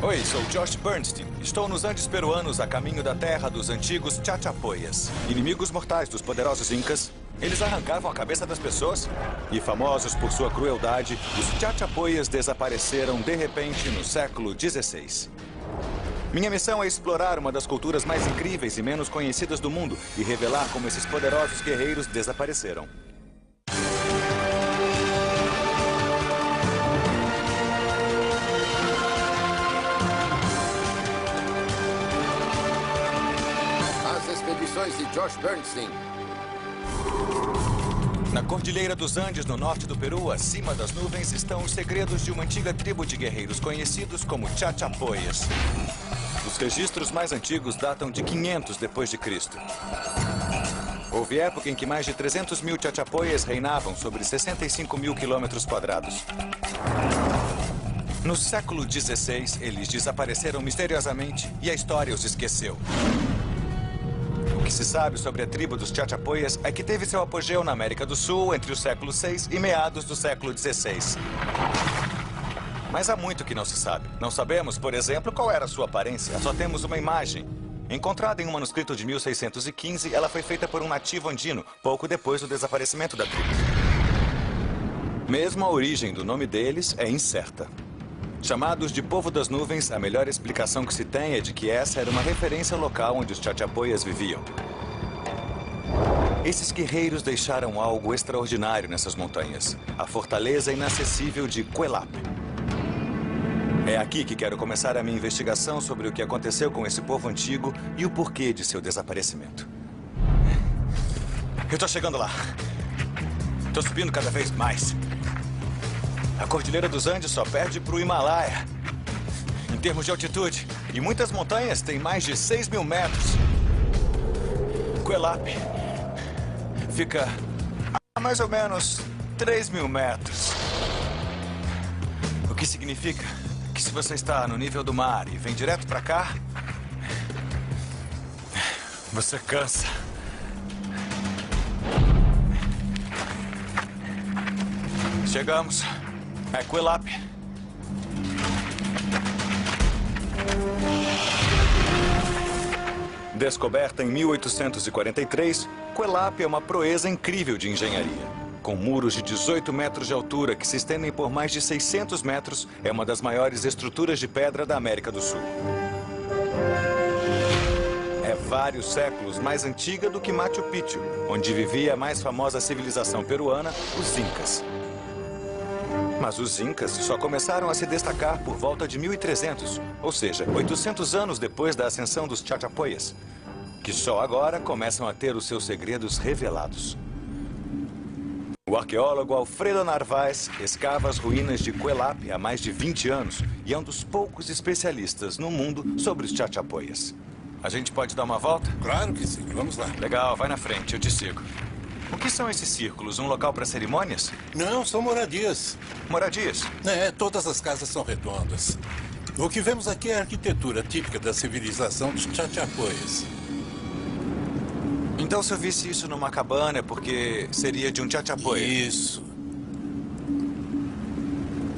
Oi, sou Josh Bernstein. Estou nos Andes peruanos a caminho da terra dos antigos Chachapoyas. Inimigos mortais dos poderosos Incas. Eles arrancavam a cabeça das pessoas. E famosos por sua crueldade, os Chachapoyas desapareceram de repente no século XVI. Minha missão é explorar uma das culturas mais incríveis e menos conhecidas do mundo e revelar como esses poderosos guerreiros desapareceram. De Josh Bernstein. Na Cordilheira dos Andes, no norte do Peru, acima das nuvens, estão os segredos de uma antiga tribo de guerreiros conhecidos como Chachapoyas. Os registros mais antigos datam de 500 depois de Cristo. Houve época em que mais de 300 mil Chachapoyas reinavam sobre 65 mil quilômetros quadrados. No século XVI, eles desapareceram misteriosamente e a história os esqueceu. O que se sabe sobre a tribo dos Chachapoyas é que teve seu apogeu na América do Sul entre o século VI e meados do século XVI. Mas há muito que não se sabe. Não sabemos, por exemplo, qual era a sua aparência. Só temos uma imagem. Encontrada em um manuscrito de 1615, ela foi feita por um nativo andino, pouco depois do desaparecimento da tribo. Mesmo a origem do nome deles é incerta. Chamados de Povo das Nuvens, a melhor explicação que se tem é de que essa era uma referência local onde os Chachapoyas viviam. Esses guerreiros deixaram algo extraordinário nessas montanhas, a fortaleza inacessível de Cuelap. É aqui que quero começar a minha investigação sobre o que aconteceu com esse povo antigo e o porquê de seu desaparecimento. Eu tô chegando lá. Tô subindo cada vez mais. A Cordilheira dos Andes só perde para o Himalaia, em termos de altitude. E muitas montanhas têm mais de 6 mil metros. Cuelap fica a mais ou menos 3 mil metros. O que significa que se você está no nível do mar e vem direto para cá, você cansa. Chegamos. É Cuelap. Descoberta em 1843, Cuelap é uma proeza incrível de engenharia. Com muros de 18 metros de altura que se estendem por mais de 600 metros, é uma das maiores estruturas de pedra da América do Sul. É vários séculos mais antiga do que Machu Picchu, onde vivia a mais famosa civilização peruana, os Incas. Mas os Incas só começaram a se destacar por volta de 1300, ou seja, 800 anos depois da ascensão dos Chachapoyas, que só agora começam a ter os seus segredos revelados. O arqueólogo Alfredo Narváez escava as ruínas de Cuelap há mais de 20 anos e é um dos poucos especialistas no mundo sobre os Chachapoyas. A gente pode dar uma volta? Claro que sim, vamos lá. Legal, vai na frente, eu te sigo. O que são esses círculos? Um local para cerimônias? Não, são moradias. Moradias? É, todas as casas são redondas. O que vemos aqui é a arquitetura típica da civilização dos Chachapoyas. Então, se eu visse isso numa cabana, é porque seria de um Chachapoya? Isso.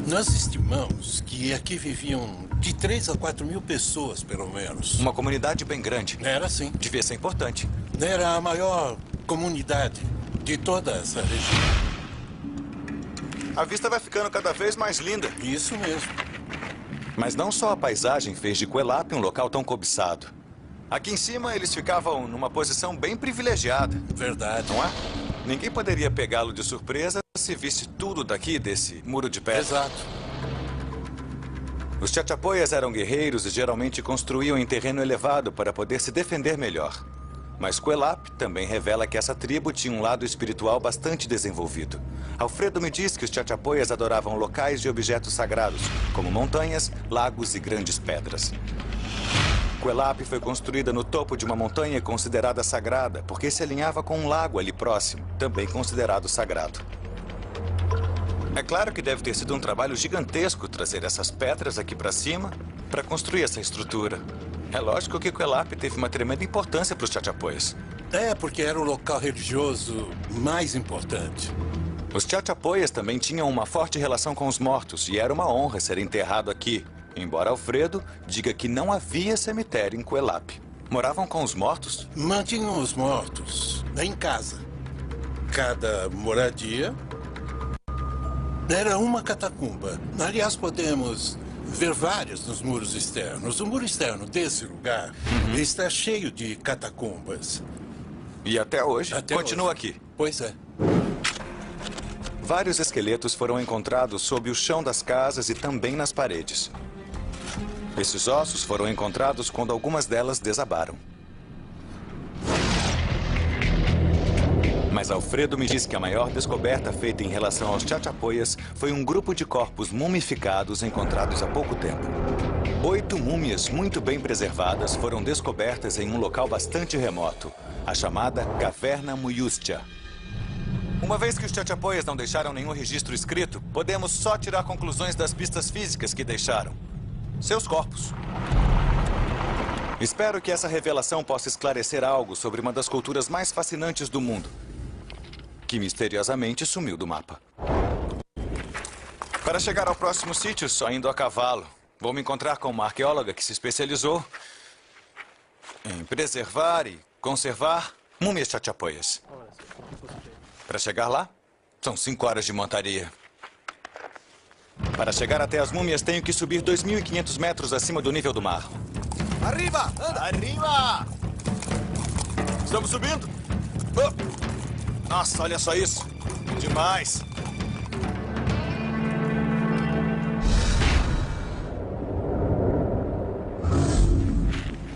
Nós estimamos que aqui viviam de 3 a 4 mil pessoas, pelo menos. Uma comunidade bem grande. Era sim. Devia ser importante. Era a maior comunidade de toda essa região. A vista vai ficando cada vez mais linda. Isso mesmo. Mas não só a paisagem fez de Cuelap um local tão cobiçado. Aqui em cima, eles ficavam numa posição bem privilegiada. Verdade. Não é? Ninguém poderia pegá-lo de surpresa se visse tudo daqui desse muro de pedra. Exato. Os Chachapoyas eram guerreiros e geralmente construíam em terreno elevado para poder se defender melhor. Mas Cuelap também revela que essa tribo tinha um lado espiritual bastante desenvolvido. Alfredo me diz que os Chachapoyas adoravam locais de objetos sagrados, como montanhas, lagos e grandes pedras. Cuelap foi construída no topo de uma montanha considerada sagrada, porque se alinhava com um lago ali próximo, também considerado sagrado. É claro que deve ter sido um trabalho gigantesco trazer essas pedras aqui para cima para construir essa estrutura. É lógico que Cuelap teve uma tremenda importância para os Chachapoyas. É, porque era o local religioso mais importante. Os Chachapoyas também tinham uma forte relação com os mortos e era uma honra ser enterrado aqui, Embora Alfredo diga que não havia cemitério em Coelap. Moravam com os mortos? Mantinham os mortos em casa. Cada moradia era uma catacumba. Aliás, podemos ver várias nos muros externos. O muro externo desse lugar está cheio de catacumbas. E até hoje? Continua hoje. aqui. Pois é. Vários esqueletos foram encontrados sob o chão das casas e também nas paredes. Esses ossos foram encontrados quando algumas delas desabaram. Mas Alfredo me diz que a maior descoberta feita em relação aos Chachapoyas foi um grupo de corpos mumificados encontrados há pouco tempo. 8 múmias muito bem preservadas foram descobertas em um local bastante remoto, a chamada Caverna Muyustia. Uma vez que os Chachapoyas não deixaram nenhum registro escrito, podemos só tirar conclusões das pistas físicas que deixaram. Seus corpos. Espero que essa revelação possa esclarecer algo sobre uma das culturas mais fascinantes do mundo, que misteriosamente sumiu do mapa. Para chegar ao próximo sítio, só indo a cavalo. Vou me encontrar com uma arqueóloga que se especializou em preservar e conservar múmias Chachapoyas. Para chegar lá, são 5 horas de montaria. Para chegar até as múmias, tenho que subir 2.500 metros acima do nível do mar. Arriba! Anda! Arriba! Estamos subindo? Oh! Nossa, olha só isso. Demais.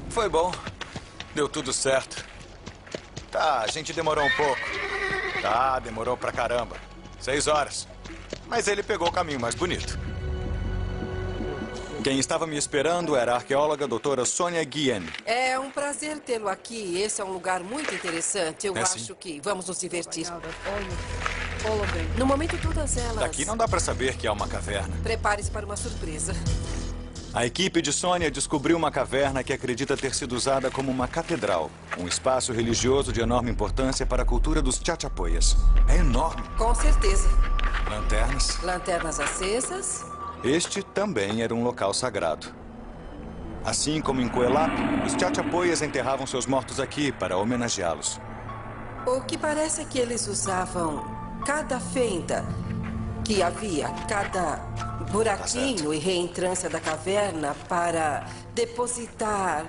Foi bom. Deu tudo certo. Tá, a gente demorou um pouco. Tá, demorou pra caramba. 6 horas. Mas ele pegou o caminho mais bonito. Quem estava me esperando era a arqueóloga doutora Sônia Guillen. É um prazer tê-lo aqui. Esse é um lugar muito interessante. Eu acho sim? que vamos nos divertir. No momento, todas elas... Daqui não dá pra saber que é uma caverna. Prepare-se para uma surpresa. A equipe de Sônia descobriu uma caverna que acredita ter sido usada como uma catedral. Um espaço religioso de enorme importância para a cultura dos Chachapoyas. É enorme. Com certeza. Lanternas. Lanternas acesas. Este também era um local sagrado. Assim como em Coelap, os Chachapoyas enterravam seus mortos aqui para homenageá-los. O que parece é que eles usavam cada fenda que havia, cada buraquinho e reentrância da caverna para depositar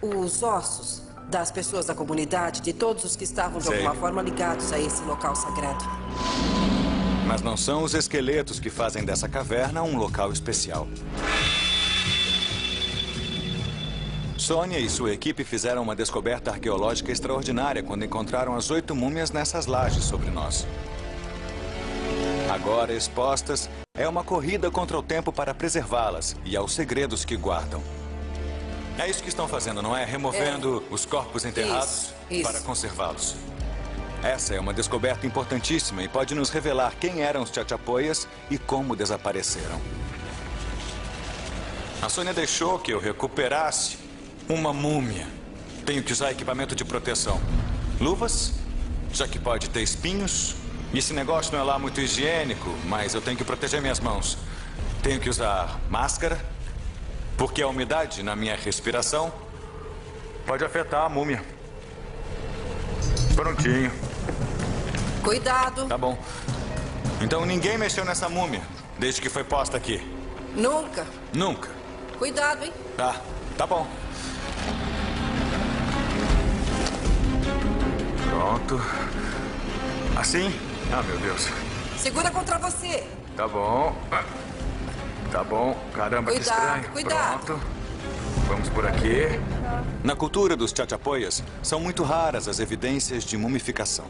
os ossos das pessoas da comunidade, de todos os que estavam de alguma forma ligados a esse local sagrado. Mas não são os esqueletos que fazem dessa caverna um local especial. Sônia e sua equipe fizeram uma descoberta arqueológica extraordinária quando encontraram as 8 múmias nessas lajes sobre nós. Agora expostas, é uma corrida contra o tempo para preservá-las e aos segredos que guardam. É isso que estão fazendo, não é? Removendo os corpos enterrados Isso. para conservá-los. Essa é uma descoberta importantíssima e pode nos revelar quem eram os Chachapoyas e como desapareceram. A Sônia deixou que eu recuperasse uma múmia. Tenho que usar equipamento de proteção. Luvas, já que pode ter espinhos. Esse negócio não é lá muito higiênico, mas eu tenho que proteger minhas mãos. Tenho que usar máscara, porque a umidade na minha respiração pode afetar a múmia. Prontinho. Cuidado. Tá bom. Então ninguém mexeu nessa múmia, desde que foi posta aqui. Nunca. Nunca. Cuidado, hein? Tá bom. Pronto. Assim? Ah, meu Deus. Segura contra você. Tá bom. Tá bom. Caramba, que Cuidado, estranho. cuidado. Pronto. Vamos por aqui. Na cultura dos Chachapoyas, são muito raras as evidências de mumificação.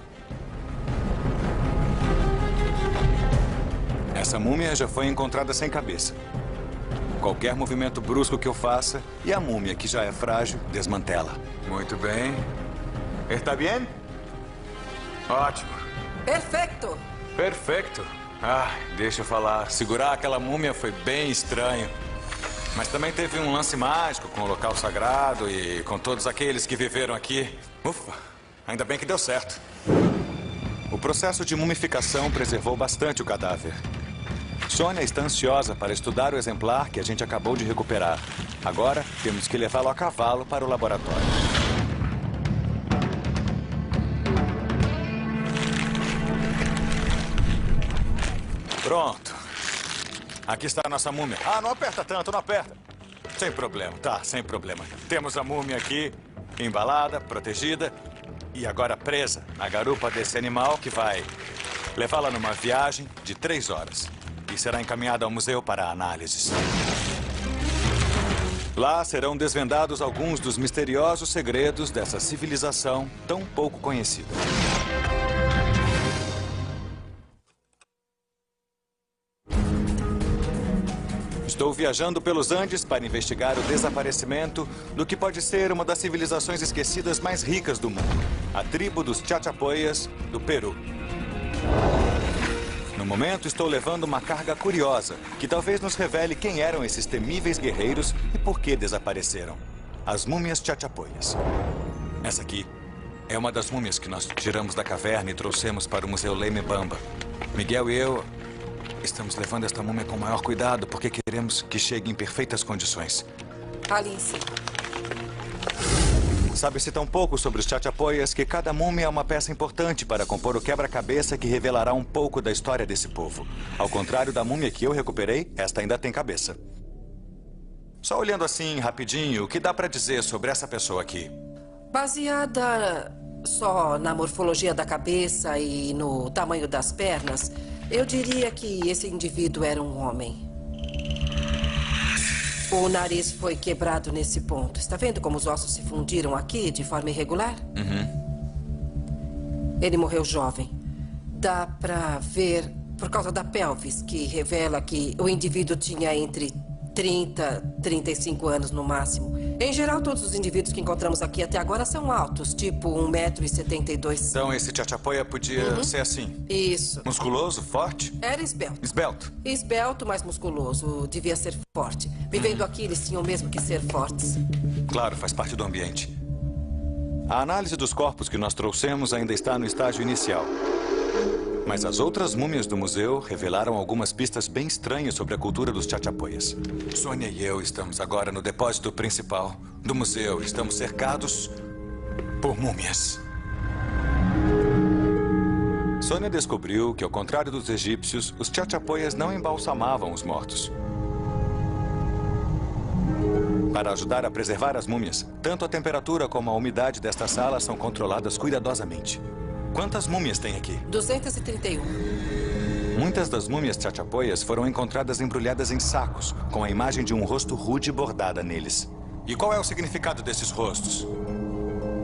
Essa múmia já foi encontrada sem cabeça. Qualquer movimento brusco que eu faça e a múmia, que já é frágil, desmantela. Muito bem. Está bem? Ótimo. Perfeito. Perfeito. Deixa eu falar. Segurar aquela múmia foi bem estranho. Mas também teve um lance mágico com o local sagrado e com todos aqueles que viveram aqui. Ufa, ainda bem que deu certo. O processo de mumificação preservou bastante o cadáver. Sônia está ansiosa para estudar o exemplar que a gente acabou de recuperar. Agora, temos que levá-lo a cavalo para o laboratório. Pronto. Aqui está a nossa múmia. Ah, não aperta tanto, não aperta. Sem problema, tá, sem problema. Temos a múmia aqui, embalada, protegida e agora presa na garupa desse animal que vai levá-la numa viagem de 3 horas. E será encaminhada ao museu para análises. Lá serão desvendados alguns dos misteriosos segredos dessa civilização tão pouco conhecida. Estou viajando pelos Andes para investigar o desaparecimento do que pode ser uma das civilizações esquecidas mais ricas do mundo. A tribo dos Chachapoyas, do Peru. No momento, estou levando uma carga curiosa, que talvez nos revele quem eram esses temíveis guerreiros e por que desapareceram. As múmias Chachapoyas. Essa aqui é uma das múmias que nós tiramos da caverna e trouxemos para o Museu Leme Bamba. Miguel e eu estamos levando esta múmia com o maior cuidado porque queremos que chegue em perfeitas condições. Ali em cima. Sabe-se tão pouco sobre os Chachapoyas que cada múmia é uma peça importante para compor o quebra-cabeça que revelará um pouco da história desse povo. Ao contrário da múmia que eu recuperei, esta ainda tem cabeça. Só olhando assim, rapidinho, o que dá para dizer sobre essa pessoa aqui? Baseada só na morfologia da cabeça e no tamanho das pernas, eu diria que esse indivíduo era um homem. O nariz foi quebrado nesse ponto. Está vendo como os ossos se fundiram aqui de forma irregular? Uhum. Ele morreu jovem. Dá pra ver por causa da pelvis, que revela que o indivíduo tinha entre 30 e 35 anos no máximo. Em geral, todos os indivíduos que encontramos aqui até agora são altos, tipo 1,72 m. Então esse Chachapoya podia ser assim? Isso. Musculoso, forte? Era esbelto. Esbelto? Esbelto, mas musculoso. Devia ser forte. Vivendo aqui, eles tinham mesmo que ser fortes. Claro, faz parte do ambiente. A análise dos corpos que nós trouxemos ainda está no estágio inicial. Mas as outras múmias do museu revelaram algumas pistas bem estranhas sobre a cultura dos Chachapoyas. Sônia e eu estamos agora no depósito principal do museu. Estamos cercados por múmias. Sônia descobriu que, ao contrário dos egípcios, os Chachapoyas não embalsamavam os mortos. Para ajudar a preservar as múmias, tanto a temperatura como a umidade desta sala são controladas cuidadosamente. Quantas múmias tem aqui? 231. Muitas das múmias Chachapoyas foram encontradas embrulhadas em sacos, com a imagem de um rosto rude bordada neles. E qual é o significado desses rostos?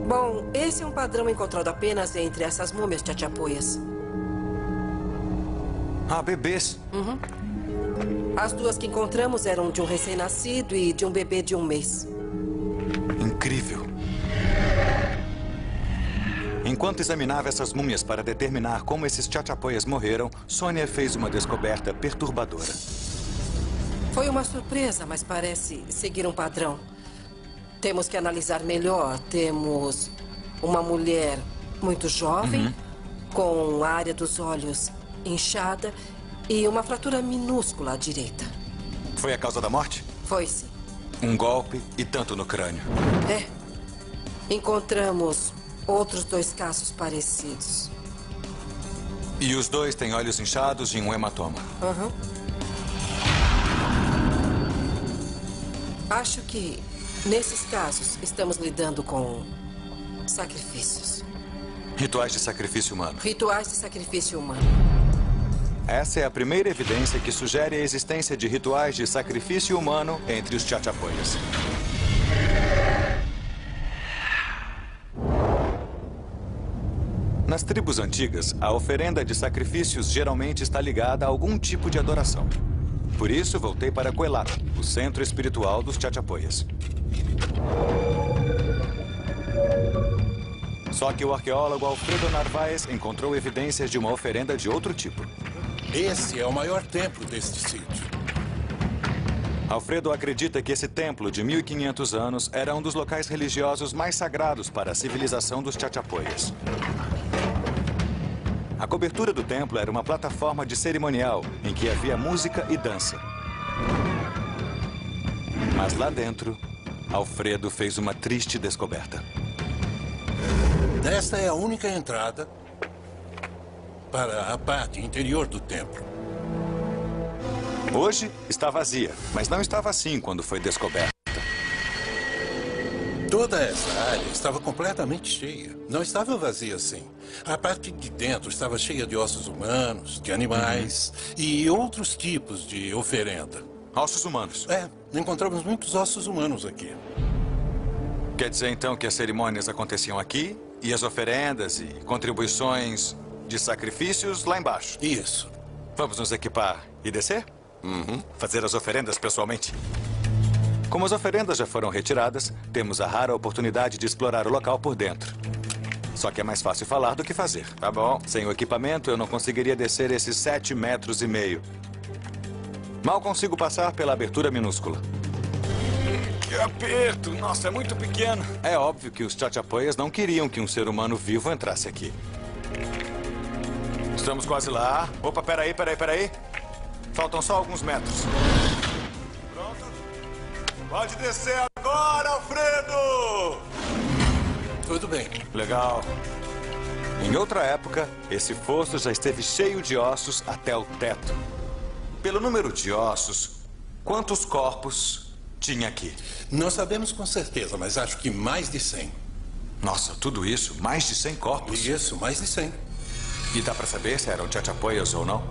Bom, esse é um padrão encontrado apenas entre essas múmias Chachapoyas. Ah, bebês. Uhum. As duas que encontramos eram de um recém-nascido e de um bebê de 1 mês. Incrível. Enquanto examinava essas múmias para determinar como esses Chachapoyas morreram, Sônia fez uma descoberta perturbadora. Foi uma surpresa, mas parece seguir um padrão. Temos que analisar melhor. Temos uma mulher muito jovem, com a área dos olhos inchada e uma fratura minúscula à direita. Foi a causa da morte? Foi sim. Um golpe e tanto no crânio. É. Encontramos outros 2 casos parecidos. E os dois têm olhos inchados e um hematoma. Acho que, nesses casos, estamos lidando com sacrifícios. Rituais de sacrifício humano. Rituais de sacrifício humano. Essa é a primeira evidência que sugere a existência de rituais de sacrifício humano entre os Chachapoyas. Nas tribos antigas, a oferenda de sacrifícios geralmente está ligada a algum tipo de adoração. Por isso, voltei para Coelap, o centro espiritual dos Chachapoyas. Só que o arqueólogo Alfredo Narvaez encontrou evidências de uma oferenda de outro tipo. Esse é o maior templo deste sítio. Alfredo acredita que esse templo de 1500 anos era um dos locais religiosos mais sagrados para a civilização dos Chachapoyas. A cobertura do templo era uma plataforma de cerimonial em que havia música e dança. Mas lá dentro, Alfredo fez uma triste descoberta. Esta é a única entrada para a parte interior do templo. Hoje está vazia, mas não estava assim quando foi descoberta. Toda essa área estava completamente cheia. Não estava vazia assim. A parte de dentro estava cheia de ossos humanos, de animais e outros tipos de oferenda. Ossos humanos. Encontramos muitos ossos humanos aqui. Quer dizer, então, que as cerimônias aconteciam aqui e as oferendas e contribuições de sacrifícios lá embaixo? Isso. Vamos nos equipar e descer? Fazer as oferendas pessoalmente? Como as oferendas já foram retiradas, temos a rara oportunidade de explorar o local por dentro. Só que é mais fácil falar do que fazer. Tá bom. Sem o equipamento, eu não conseguiria descer esses 7,5 metros. Mal consigo passar pela abertura minúscula. Que aperto! Nossa, é muito pequeno. É óbvio que os Chachapoyas não queriam que um ser humano vivo entrasse aqui. Estamos quase lá. Opa, peraí. Faltam só alguns metros. Pronto? Pode descer agora, Alfredo! Tudo bem. Legal. Em outra época, esse fosso já esteve cheio de ossos até o teto. Pelo número de ossos, quantos corpos tinha aqui? Não sabemos com certeza, mas acho que mais de 100. Nossa, tudo isso? Mais de 100 corpos? Isso, mais de 100. E dá pra saber se eram Chachapoyas ou não?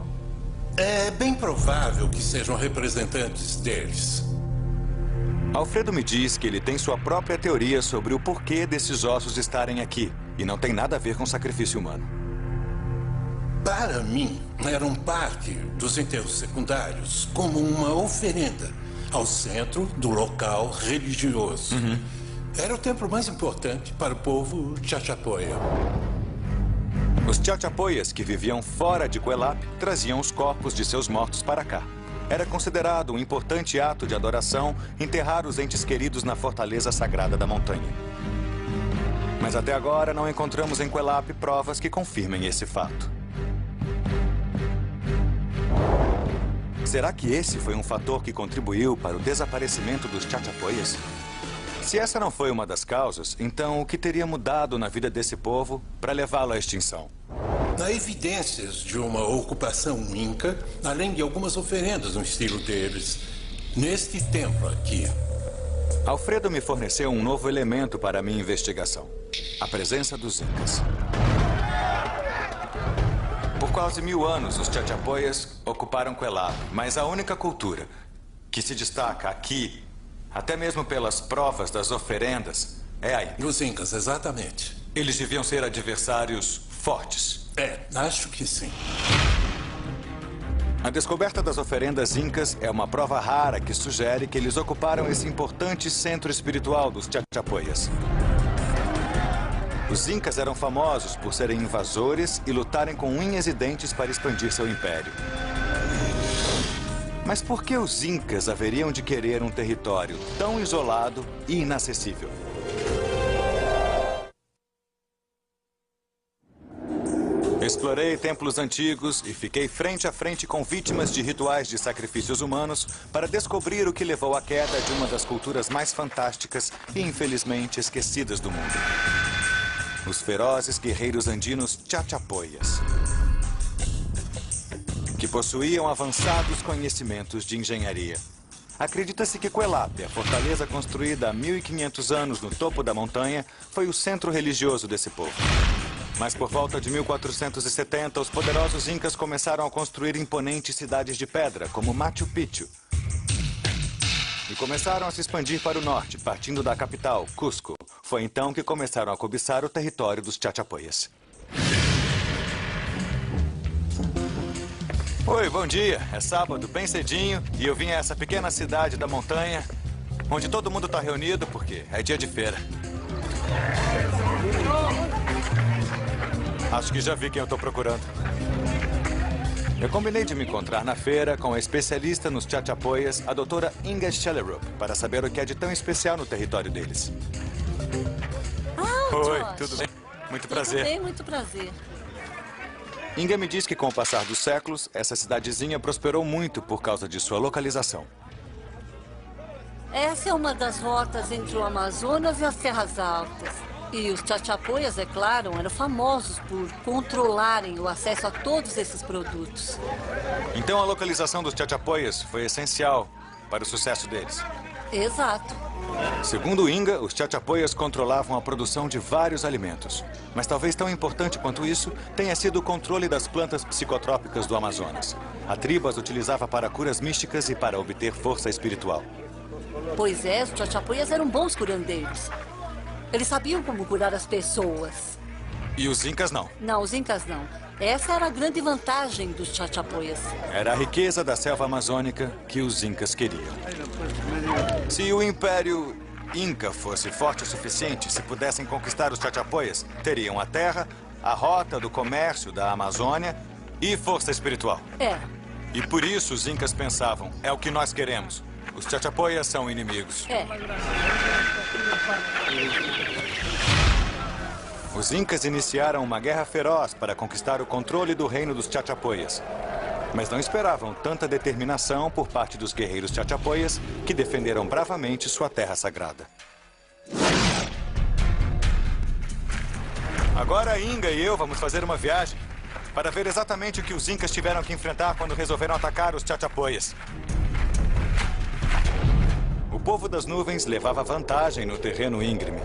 É bem provável que sejam representantes deles. Alfredo me diz que ele tem sua própria teoria sobre o porquê desses ossos estarem aqui. E não tem nada a ver com sacrifício humano. Para mim, eram parte dos enterros secundários como uma oferenda ao centro do local religioso. Era o templo mais importante para o povo Chachapoya. Os Chachapoyas que viviam fora de Quelap traziam os corpos de seus mortos para cá. Era considerado um importante ato de adoração enterrar os entes queridos na fortaleza sagrada da montanha. Mas até agora não encontramos em Quelap provas que confirmem esse fato. Será que esse foi um fator que contribuiu para o desaparecimento dos Chachapoyas? Se essa não foi uma das causas, então o que teria mudado na vida desse povo para levá-lo à extinção? Há evidências de uma ocupação inca, além de algumas oferendas no estilo deles, neste templo aqui. Alfredo me forneceu um novo elemento para a minha investigação: a presença dos incas. Por quase 1000 anos, os Chachapoyas ocuparam Quelap, mas a única cultura que se destaca aqui, até mesmo pelas provas das oferendas, é a Inca. Os incas, exatamente. Eles deviam ser adversários fortes. Acho que sim. A descoberta das oferendas incas é uma prova rara que sugere que eles ocuparam esse importante centro espiritual dos Chachapoyas. Os incas eram famosos por serem invasores e lutarem com unhas e dentes para expandir seu império. Mas por que os incas haveriam de querer um território tão isolado e inacessível? Explorei templos antigos e fiquei frente a frente com vítimas de rituais de sacrifícios humanos para descobrir o que levou à queda de uma das culturas mais fantásticas e infelizmente esquecidas do mundo. Os ferozes guerreiros andinos Chachapoyas, que possuíam avançados conhecimentos de engenharia. Acredita-se que Quelap, a fortaleza construída há 1500 anos no topo da montanha, foi o centro religioso desse povo. Mas por volta de 1470, os poderosos incas começaram a construir imponentes cidades de pedra, como Machu Picchu. E começaram a se expandir para o norte, partindo da capital, Cusco. Foi então que começaram a cobiçar o território dos Chachapoyas. Oi, bom dia. É sábado, bem cedinho, e eu vim a essa pequena cidade da montanha, onde todo mundo está reunido porque é dia de feira. Acho que já vi quem eu estou procurando. Eu combinei de me encontrar na feira com a especialista nos Chachapoyas, a doutora Inga Schellerup, para saber o que é de tão especial no território deles. Ah, Oi, Josh. tudo bem? Muito prazer. Tudo bem, muito prazer. Inga me diz que com o passar dos séculos, essa cidadezinha prosperou muito por causa de sua localização. Essa é uma das rotas entre o Amazonas e as Terras Altas. E os Chachapoias, é claro, eram famosos por controlarem o acesso a todos esses produtos. Então a localização dos Chachapoias foi essencial para o sucesso deles. Exato. Segundo Inga, os Chachapoias controlavam a produção de vários alimentos. Mas talvez tão importante quanto isso tenha sido o controle das plantas psicotrópicas do Amazonas. A tribo as utilizava para curas místicas e para obter força espiritual. Pois é, os Chachapoias eram bons curandeiros. Eles sabiam como curar as pessoas. E os Incas não. Não, os Incas não. Essa era a grande vantagem dos Chachapoias. Era a riqueza da selva amazônica que os Incas queriam. Se o Império Inca fosse forte o suficiente, se pudessem conquistar os Chachapoias, teriam a terra, a rota do comércio da Amazônia e força espiritual. É. E por isso os Incas pensavam, é o que nós queremos. Os Chachapoias são inimigos. É. Os Incas iniciaram uma guerra feroz para conquistar o controle do reino dos Chachapoias. Mas não esperavam tanta determinação por parte dos guerreiros Chachapoias que defenderam bravamente sua terra sagrada. Agora Inga e eu vamos fazer uma viagem para ver exatamente o que os Incas tiveram que enfrentar quando resolveram atacar os Chachapoias. O povo das nuvens levava vantagem no terreno íngreme.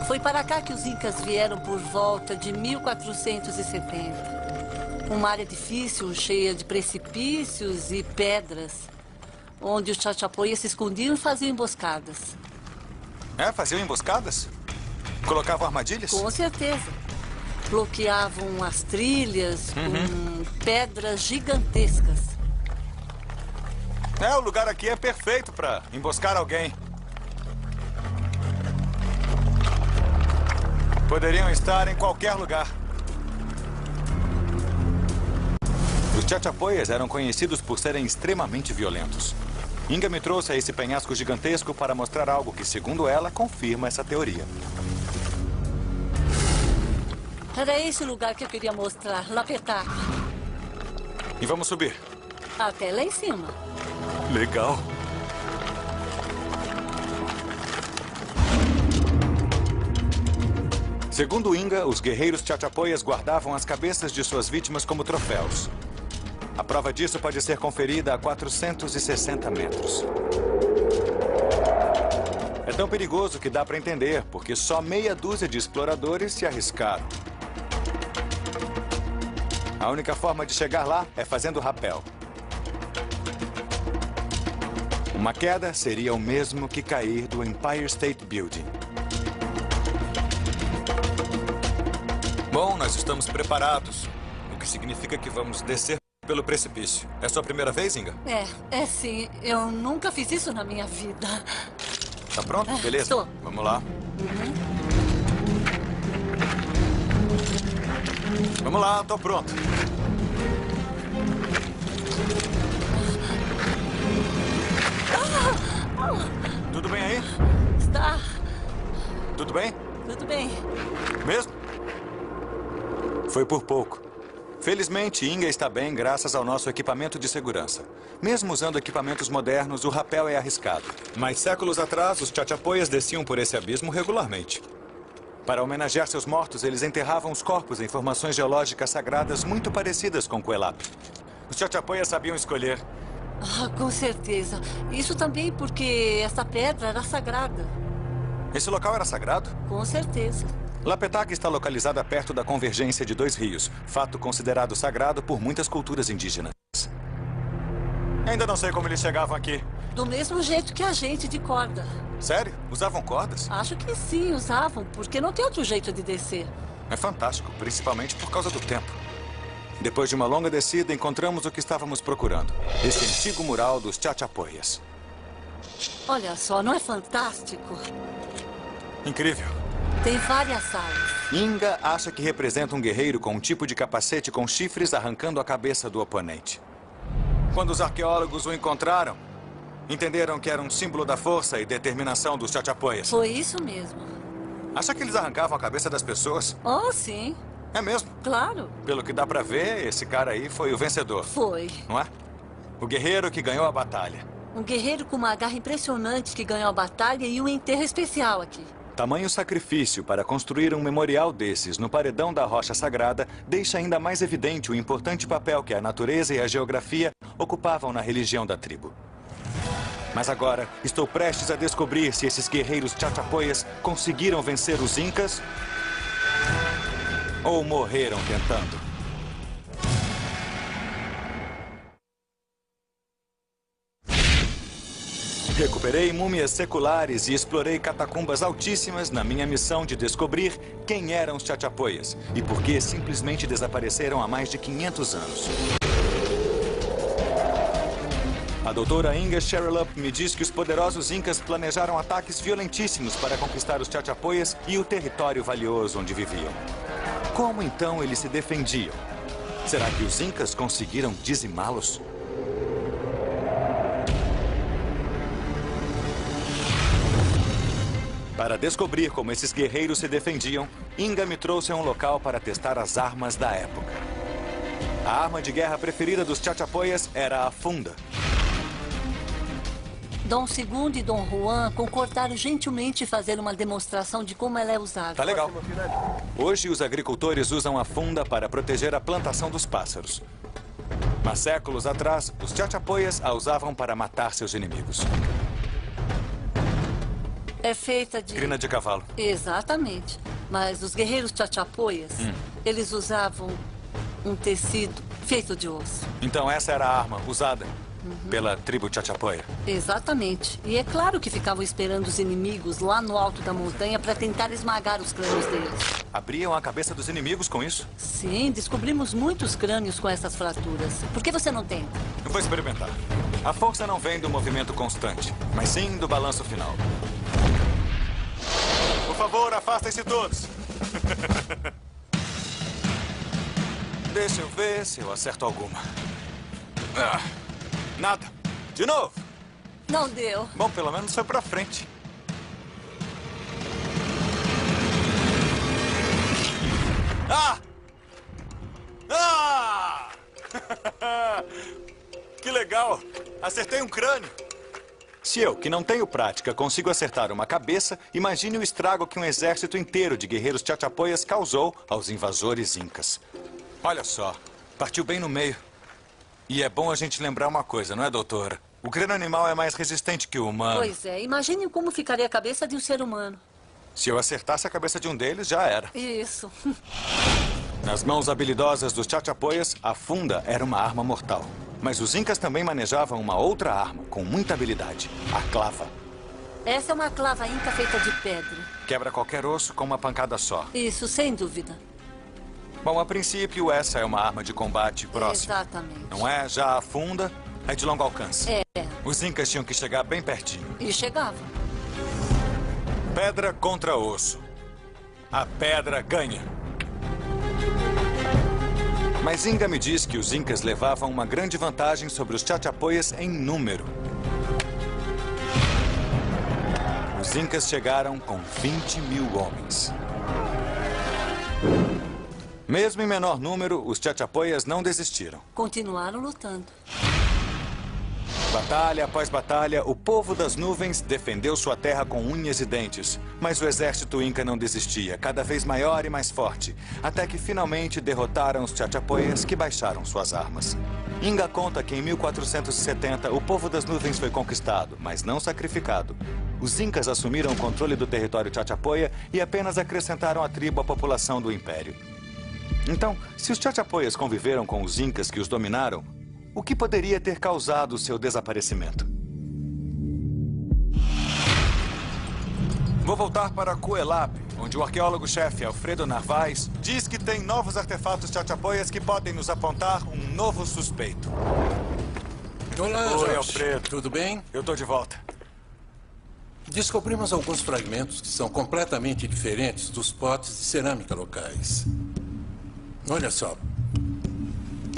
Foi para cá que os Incas vieram por volta de 1470. Uma área difícil, cheia de precipícios e pedras, onde os Chachapoias se escondiam e faziam emboscadas. É, faziam emboscadas? Colocavam armadilhas? Com certeza. Bloqueavam as trilhas com pedras gigantescas. É, o lugar aqui é perfeito para emboscar alguém. Poderiam estar em qualquer lugar. Os Chachapoias eram conhecidos por serem extremamente violentos. Inga me trouxe a esse penhasco gigantesco para mostrar algo que, segundo ela, confirma essa teoria. Era esse o lugar que eu queria mostrar, Lapetaka. E vamos subir. Até lá em cima. Legal. Segundo Inga, os guerreiros Chachapoias guardavam as cabeças de suas vítimas como troféus. A prova disso pode ser conferida a 460 metros. É tão perigoso que dá para entender, porque só meia dúzia de exploradores se arriscaram. A única forma de chegar lá é fazendo rapel. Uma queda seria o mesmo que cair do Empire State Building. Bom, nós estamos preparados, o que significa que vamos descer pelo precipício. É sua primeira vez, Inga? É sim. Eu nunca fiz isso na minha vida. Tá pronto? Beleza. Estou. Vamos lá. Vamos lá, tô pronto. Tudo bem aí? Está. Tudo bem? Tudo bem. Mesmo? Foi por pouco. Felizmente, Inga está bem graças ao nosso equipamento de segurança. Mesmo usando equipamentos modernos, o rapel é arriscado. Mas séculos atrás, os Chachapoias desciam por esse abismo regularmente. Para homenagear seus mortos, eles enterravam os corpos em formações geológicas sagradas muito parecidas com Cuelap. Os Chachapoias sabiam escolher. Ah, com certeza. Isso também porque essa pedra era sagrada. Esse local era sagrado? Com certeza. Lapetaka está localizada perto da convergência de dois rios, fato considerado sagrado por muitas culturas indígenas. Ainda não sei como eles chegavam aqui. Do mesmo jeito que a gente de corda. Sério? Usavam cordas? Acho que sim, usavam, porque não tem outro jeito de descer. É fantástico, principalmente por causa do tempo. Depois de uma longa descida, encontramos o que estávamos procurando. Esse antigo mural dos Chachapoias. Olha só, não é fantástico? Incrível. Tem várias salas. Inga acha que representa um guerreiro com um tipo de capacete com chifres arrancando a cabeça do oponente. Quando os arqueólogos o encontraram, entenderam que era um símbolo da força e determinação dos Chachapoyas. Foi isso mesmo. Acha que eles arrancavam a cabeça das pessoas? Oh, sim. É mesmo? Claro. Pelo que dá pra ver, esse cara aí foi o vencedor. Foi. Não é? O guerreiro que ganhou a batalha. Um guerreiro com uma garra impressionante que ganhou a batalha e um enterro especial aqui. Tamanho sacrifício para construir um memorial desses no paredão da rocha sagrada deixa ainda mais evidente o importante papel que a natureza e a geografia ocupavam na religião da tribo. Mas agora estou prestes a descobrir se esses guerreiros Chachapoyas conseguiram vencer os Incas ou morreram tentando. Recuperei múmias seculares e explorei catacumbas altíssimas na minha missão de descobrir quem eram os Chachapoyas e por que simplesmente desapareceram há mais de 500 anos. A doutora Inga Sherelup me diz que os poderosos Incas planejaram ataques violentíssimos para conquistar os Chachapoyas e o território valioso onde viviam. Como então eles se defendiam? Será que os Incas conseguiram dizimá-los? Para descobrir como esses guerreiros se defendiam, Inga me trouxe a um local para testar as armas da época. A arma de guerra preferida dos Chachapoyas era a funda. Dom II e Dom Juan concordaram gentilmente em fazer uma demonstração de como ela é usada. Tá legal. Hoje os agricultores usam a funda para proteger a plantação dos pássaros. Mas séculos atrás, os Chachapoyas a usavam para matar seus inimigos. É feita de... Crina de cavalo. Exatamente. Mas os guerreiros Chachapoyas, eles usavam um tecido feito de osso. Então essa era a arma usada pela tribo Chachapoya. Exatamente. E é claro que ficavam esperando os inimigos lá no alto da montanha para tentar esmagar os crânios deles. Abriam a cabeça dos inimigos com isso? Sim, descobrimos muitos crânios com essas fraturas. Por que você não tenta? Eu vou experimentar. A força não vem do movimento constante, mas sim do balanço final. Por favor, afastem-se todos. Deixa eu ver se eu acerto alguma. Nada. De novo. Não deu. Bom, pelo menos foi pra frente. Ah! Ah! Que legal! Acertei um crânio. Se eu, que não tenho prática, consigo acertar uma cabeça, imagine o estrago que um exército inteiro de guerreiros Chachapoyas causou aos invasores incas. Olha só, partiu bem no meio. E é bom a gente lembrar uma coisa, não é, doutora? O crânio animal é mais resistente que o humano. Pois é, imagine como ficaria a cabeça de um ser humano. Se eu acertasse a cabeça de um deles, já era. Isso. Nas mãos habilidosas dos Chachapoyas, a funda era uma arma mortal. Mas os incas também manejavam uma outra arma com muita habilidade, a clava. Essa é uma clava inca feita de pedra. Quebra qualquer osso com uma pancada só. Isso, sem dúvida. Bom, a princípio, essa é uma arma de combate próxima. Exatamente. Não é? Já a funda é de longo alcance. É. Os incas tinham que chegar bem pertinho. E chegava. Pedra contra osso. A pedra ganha. Mas Inga me diz que os incas levavam uma grande vantagem sobre os Chachapoyas em número. Os incas chegaram com 20 mil homens. Mesmo em menor número, os Chachapoyas não desistiram. Continuaram lutando. Batalha após batalha, o povo das nuvens defendeu sua terra com unhas e dentes. Mas o exército inca não desistia, cada vez maior e mais forte, até que finalmente derrotaram os Chachapoyas, que baixaram suas armas. Inga conta que em 1470 o povo das nuvens foi conquistado, mas não sacrificado. Os incas assumiram o controle do território Chachapoya e apenas acrescentaram a tribo à população do império. Então, se os Chachapoyas conviveram com os incas que os dominaram, o que poderia ter causado o seu desaparecimento? Vou voltar para Cuelap, onde o arqueólogo-chefe Alfredo Narvaez diz que tem novos artefatos Chachapoyas que podem nos apontar um novo suspeito. Olá, Oi, Jorge. Alfredo. Tudo bem? Eu tô de volta. Descobrimos alguns fragmentos que são completamente diferentes dos potes de cerâmica locais. Olha só.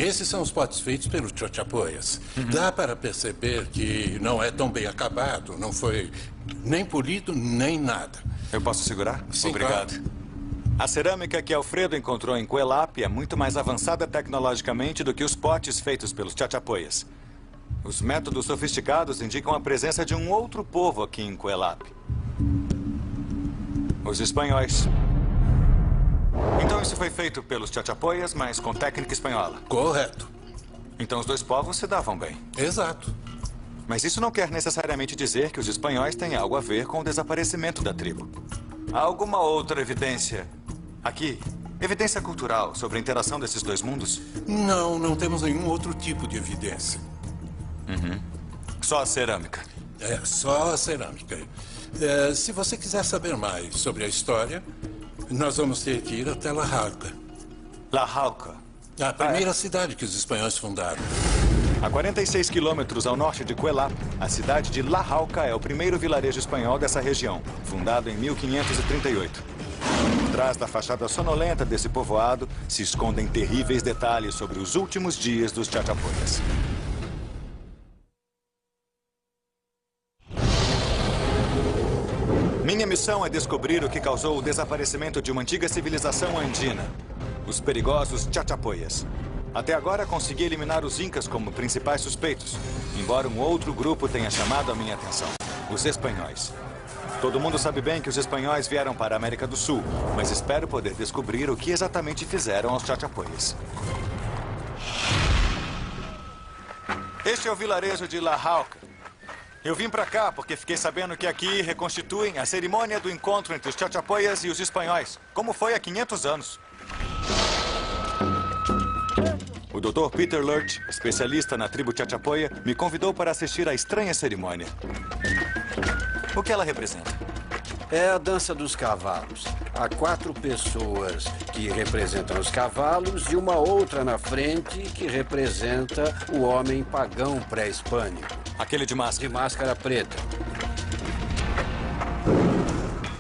Esses são os potes feitos pelos Chachapoyas. Dá para perceber que não é tão bem acabado. Não foi nem polido, nem nada. Eu posso segurar? Sim, obrigado. claro. A cerâmica que Alfredo encontrou em Cuelap é muito mais avançada tecnologicamente do que os potes feitos pelos Chachapoyas. Os métodos sofisticados indicam a presença de um outro povo aqui em Cuelap. Os espanhóis. Então isso foi feito pelos Chachapoyas, mas com técnica espanhola. Correto. Então os dois povos se davam bem. Exato. Mas isso não quer necessariamente dizer que os espanhóis têm algo a ver com o desaparecimento da tribo. Há alguma outra evidência aqui? Evidência cultural sobre a interação desses dois mundos? Não temos nenhum outro tipo de evidência. Só a cerâmica. É só a cerâmica. Se você quiser saber mais sobre a história, nós vamos ter que ir até La Jauja. La Jauja. A primeira cidade que os espanhóis fundaram. A 46 quilômetros ao norte de Cuelap, a cidade de La Jauja é o primeiro vilarejo espanhol dessa região, fundado em 1538. Por trás da fachada sonolenta desse povoado se escondem terríveis detalhes sobre os últimos dias dos Chachapoyas. Minha missão é descobrir o que causou o desaparecimento de uma antiga civilização andina, os perigosos Chachapoyas. Até agora consegui eliminar os incas como principais suspeitos, embora um outro grupo tenha chamado a minha atenção, os espanhóis. Todo mundo sabe bem que os espanhóis vieram para a América do Sul, mas espero poder descobrir o que exatamente fizeram aos Chachapoyas. Este é o vilarejo de La Jauja. Eu vim para cá porque fiquei sabendo que aqui reconstituem a cerimônia do encontro entre os Chachapoyas e os espanhóis, como foi há 500 anos. O Dr. Peter Lurch, especialista na tribo Chachapoya, me convidou para assistir à estranha cerimônia. O que ela representa? É a dança dos cavalos. Há 4 pessoas que representam os cavalos e uma outra na frente que representa o homem pagão pré-hispânico. Aquele de máscara. De máscara preta.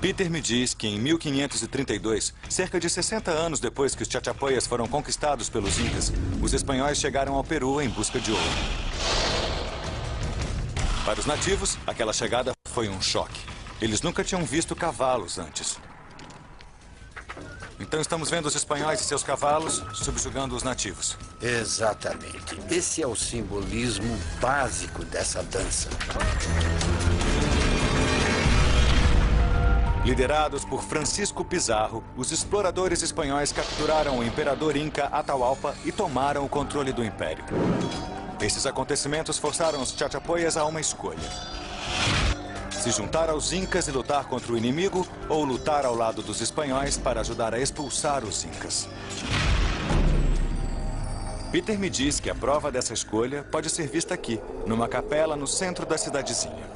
Peter me diz que em 1532, cerca de 60 anos depois que os Chachapoyas foram conquistados pelos incas, os espanhóis chegaram ao Peru em busca de ouro. Para os nativos, aquela chegada foi um choque. Eles nunca tinham visto cavalos antes. Então estamos vendo os espanhóis e seus cavalos subjugando os nativos. Exatamente. Esse é o simbolismo básico dessa dança. Liderados por Francisco Pizarro, os exploradores espanhóis capturaram o imperador inca Atahualpa e tomaram o controle do império. Esses acontecimentos forçaram os Chachapoyas a uma escolha: se juntar aos incas e lutar contra o inimigo, ou lutar ao lado dos espanhóis para ajudar a expulsar os incas. Peter me diz que a prova dessa escolha pode ser vista aqui, numa capela no centro da cidadezinha.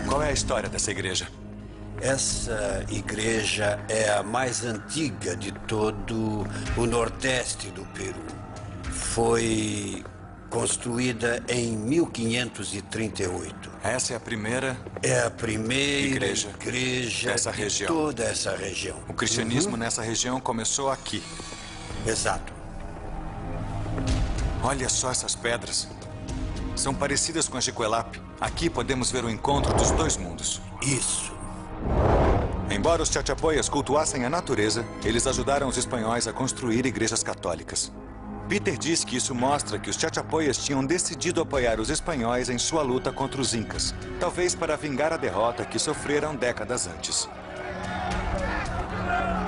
Qual é a história dessa igreja? Essa igreja é a mais antiga de todo o nordeste do Peru. Foi construída em 1538. Essa é a primeira... É a primeira igreja dessa de região. toda essa região. O cristianismo nessa região começou aqui. Exato. Olha só essas pedras. São parecidas com as de Cuelap. Aqui podemos ver o encontro dos dois mundos. Isso. Embora os Chachapoyas cultuassem a natureza, eles ajudaram os espanhóis a construir igrejas católicas. Peter diz que isso mostra que os Chachapoyas tinham decidido apoiar os espanhóis em sua luta contra os incas, talvez para vingar a derrota que sofreram décadas antes.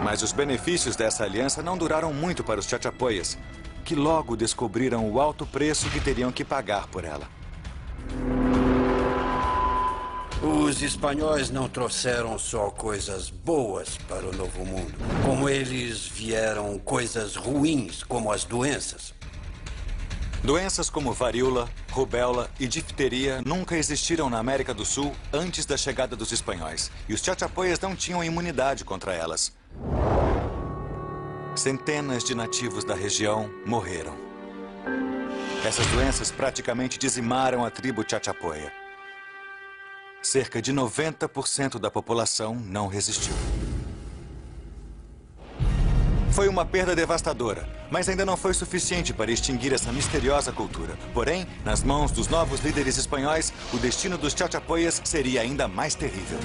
Mas os benefícios dessa aliança não duraram muito para os Chachapoyas, que logo descobriram o alto preço que teriam que pagar por ela. Os espanhóis não trouxeram só coisas boas para o Novo Mundo. Com eles vieram coisas ruins, como as doenças. Doenças como varíola, rubéola e difteria nunca existiram na América do Sul antes da chegada dos espanhóis. E os Chachapoyas não tinham imunidade contra elas. Centenas de nativos da região morreram. Essas doenças praticamente dizimaram a tribo Chachapoya. Cerca de 90% da população não resistiu. Foi uma perda devastadora, mas ainda não foi suficiente para extinguir essa misteriosa cultura. Porém, nas mãos dos novos líderes espanhóis, o destino dos chachapoyas seria ainda mais terrível.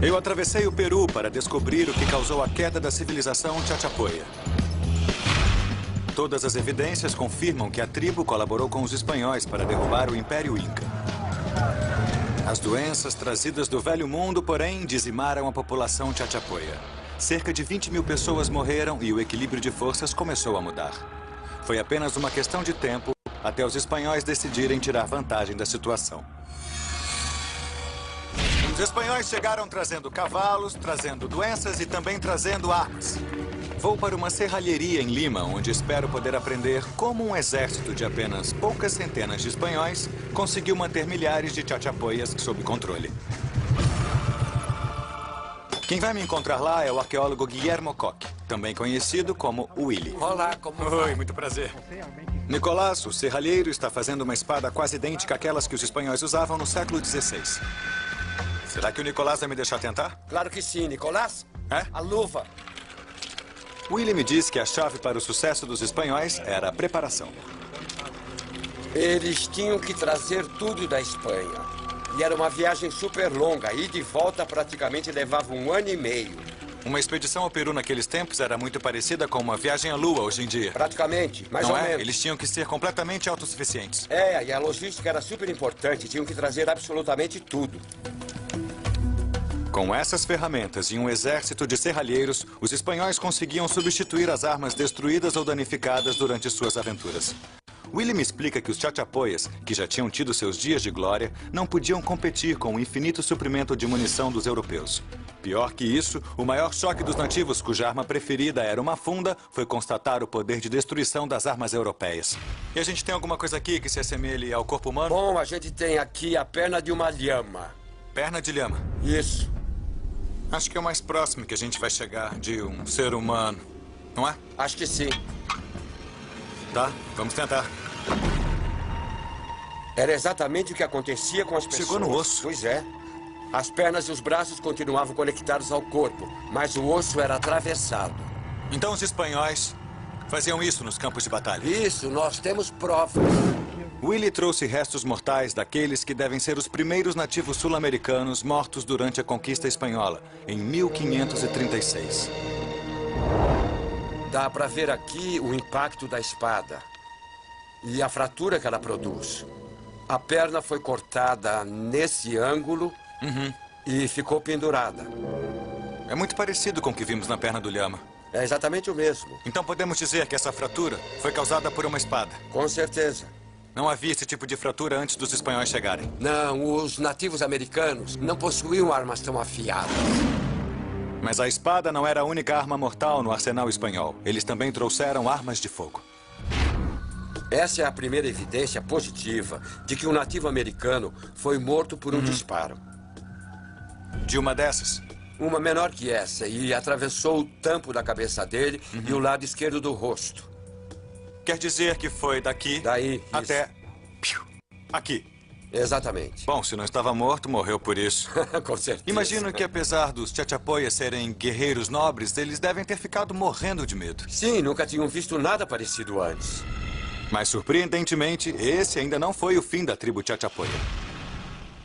Eu atravessei o Peru para descobrir o que causou a queda da civilização chachapoya. Todas as evidências confirmam que a tribo colaborou com os espanhóis para derrubar o Império Inca. As doenças trazidas do Velho Mundo, porém, dizimaram a população chachapoya. Cerca de 20 mil pessoas morreram e o equilíbrio de forças começou a mudar. Foi apenas uma questão de tempo até os espanhóis decidirem tirar vantagem da situação. Os espanhóis chegaram trazendo cavalos, trazendo doenças e também trazendo armas. Vou para uma serralheria em Lima, onde espero poder aprender como um exército de apenas poucas centenas de espanhóis conseguiu manter milhares de chachapoyas sob controle. Quem vai me encontrar lá é o arqueólogo Guillermo Koch, também conhecido como Willy. Olá, como vai? Oi, muito prazer. Nicolás, o serralheiro, está fazendo uma espada quase idêntica àquelas que os espanhóis usavam no século XVI. Será que o Nicolás vai me deixar tentar? Claro que sim, Nicolás. É? A luva. Willy me disse que a chave para o sucesso dos espanhóis era a preparação. Eles tinham que trazer tudo da Espanha. E era uma viagem super longa. E de volta praticamente levava 1 ano e meio. Uma expedição ao Peru naqueles tempos era muito parecida com uma viagem à Lua hoje em dia. Praticamente, mais Não ou é? menos. Eles tinham que ser completamente autossuficientes. É, e a logística era super importante. Tinham que trazer absolutamente tudo. Com essas ferramentas e um exército de serralheiros, os espanhóis conseguiam substituir as armas destruídas ou danificadas durante suas aventuras. Willy me explica que os chachapoyas, que já tinham tido seus dias de glória, não podiam competir com o infinito suprimento de munição dos europeus. Pior que isso, o maior choque dos nativos, cuja arma preferida era uma funda, foi constatar o poder de destruição das armas europeias. E a gente tem alguma coisa aqui que se assemelhe ao corpo humano? Bom, a gente tem aqui a perna de uma lhama. Perna de lhama. Isso. Acho que é o mais próximo que a gente vai chegar de um ser humano, não é? Acho que sim. Tá, vamos tentar. Era exatamente o que acontecia com as pessoas. Chegou no osso. Pois é. As pernas e os braços continuavam conectados ao corpo, mas o osso era atravessado. Então os espanhóis faziam isso nos campos de batalha? Isso, nós temos provas. Willy trouxe restos mortais daqueles que devem ser os primeiros nativos sul-americanos mortos durante a conquista espanhola, em 1536. Dá para ver aqui o impacto da espada e a fratura que ela produz. A perna foi cortada nesse ângulo e ficou pendurada. É muito parecido com o que vimos na perna do lhama. É exatamente o mesmo. Então podemos dizer que essa fratura foi causada por uma espada. Com certeza. Não havia esse tipo de fratura antes dos espanhóis chegarem. Não, os nativos americanos não possuíam armas tão afiadas. Mas a espada não era a única arma mortal no arsenal espanhol. Eles também trouxeram armas de fogo. Essa é a primeira evidência positiva de que um nativo americano foi morto por um disparo. De uma dessas? Uma menor que essa, e atravessou o tampo da cabeça dele e o lado esquerdo do rosto. Quer dizer que foi daqui Daí, até aqui. Exatamente. Bom, se não estava morto, morreu por isso. Com certeza. Imagino que apesar dos chachapoyas serem guerreiros nobres, eles devem ter ficado morrendo de medo. Sim, nunca tinham visto nada parecido antes. Mas, surpreendentemente, esse ainda não foi o fim da tribo chachapoya.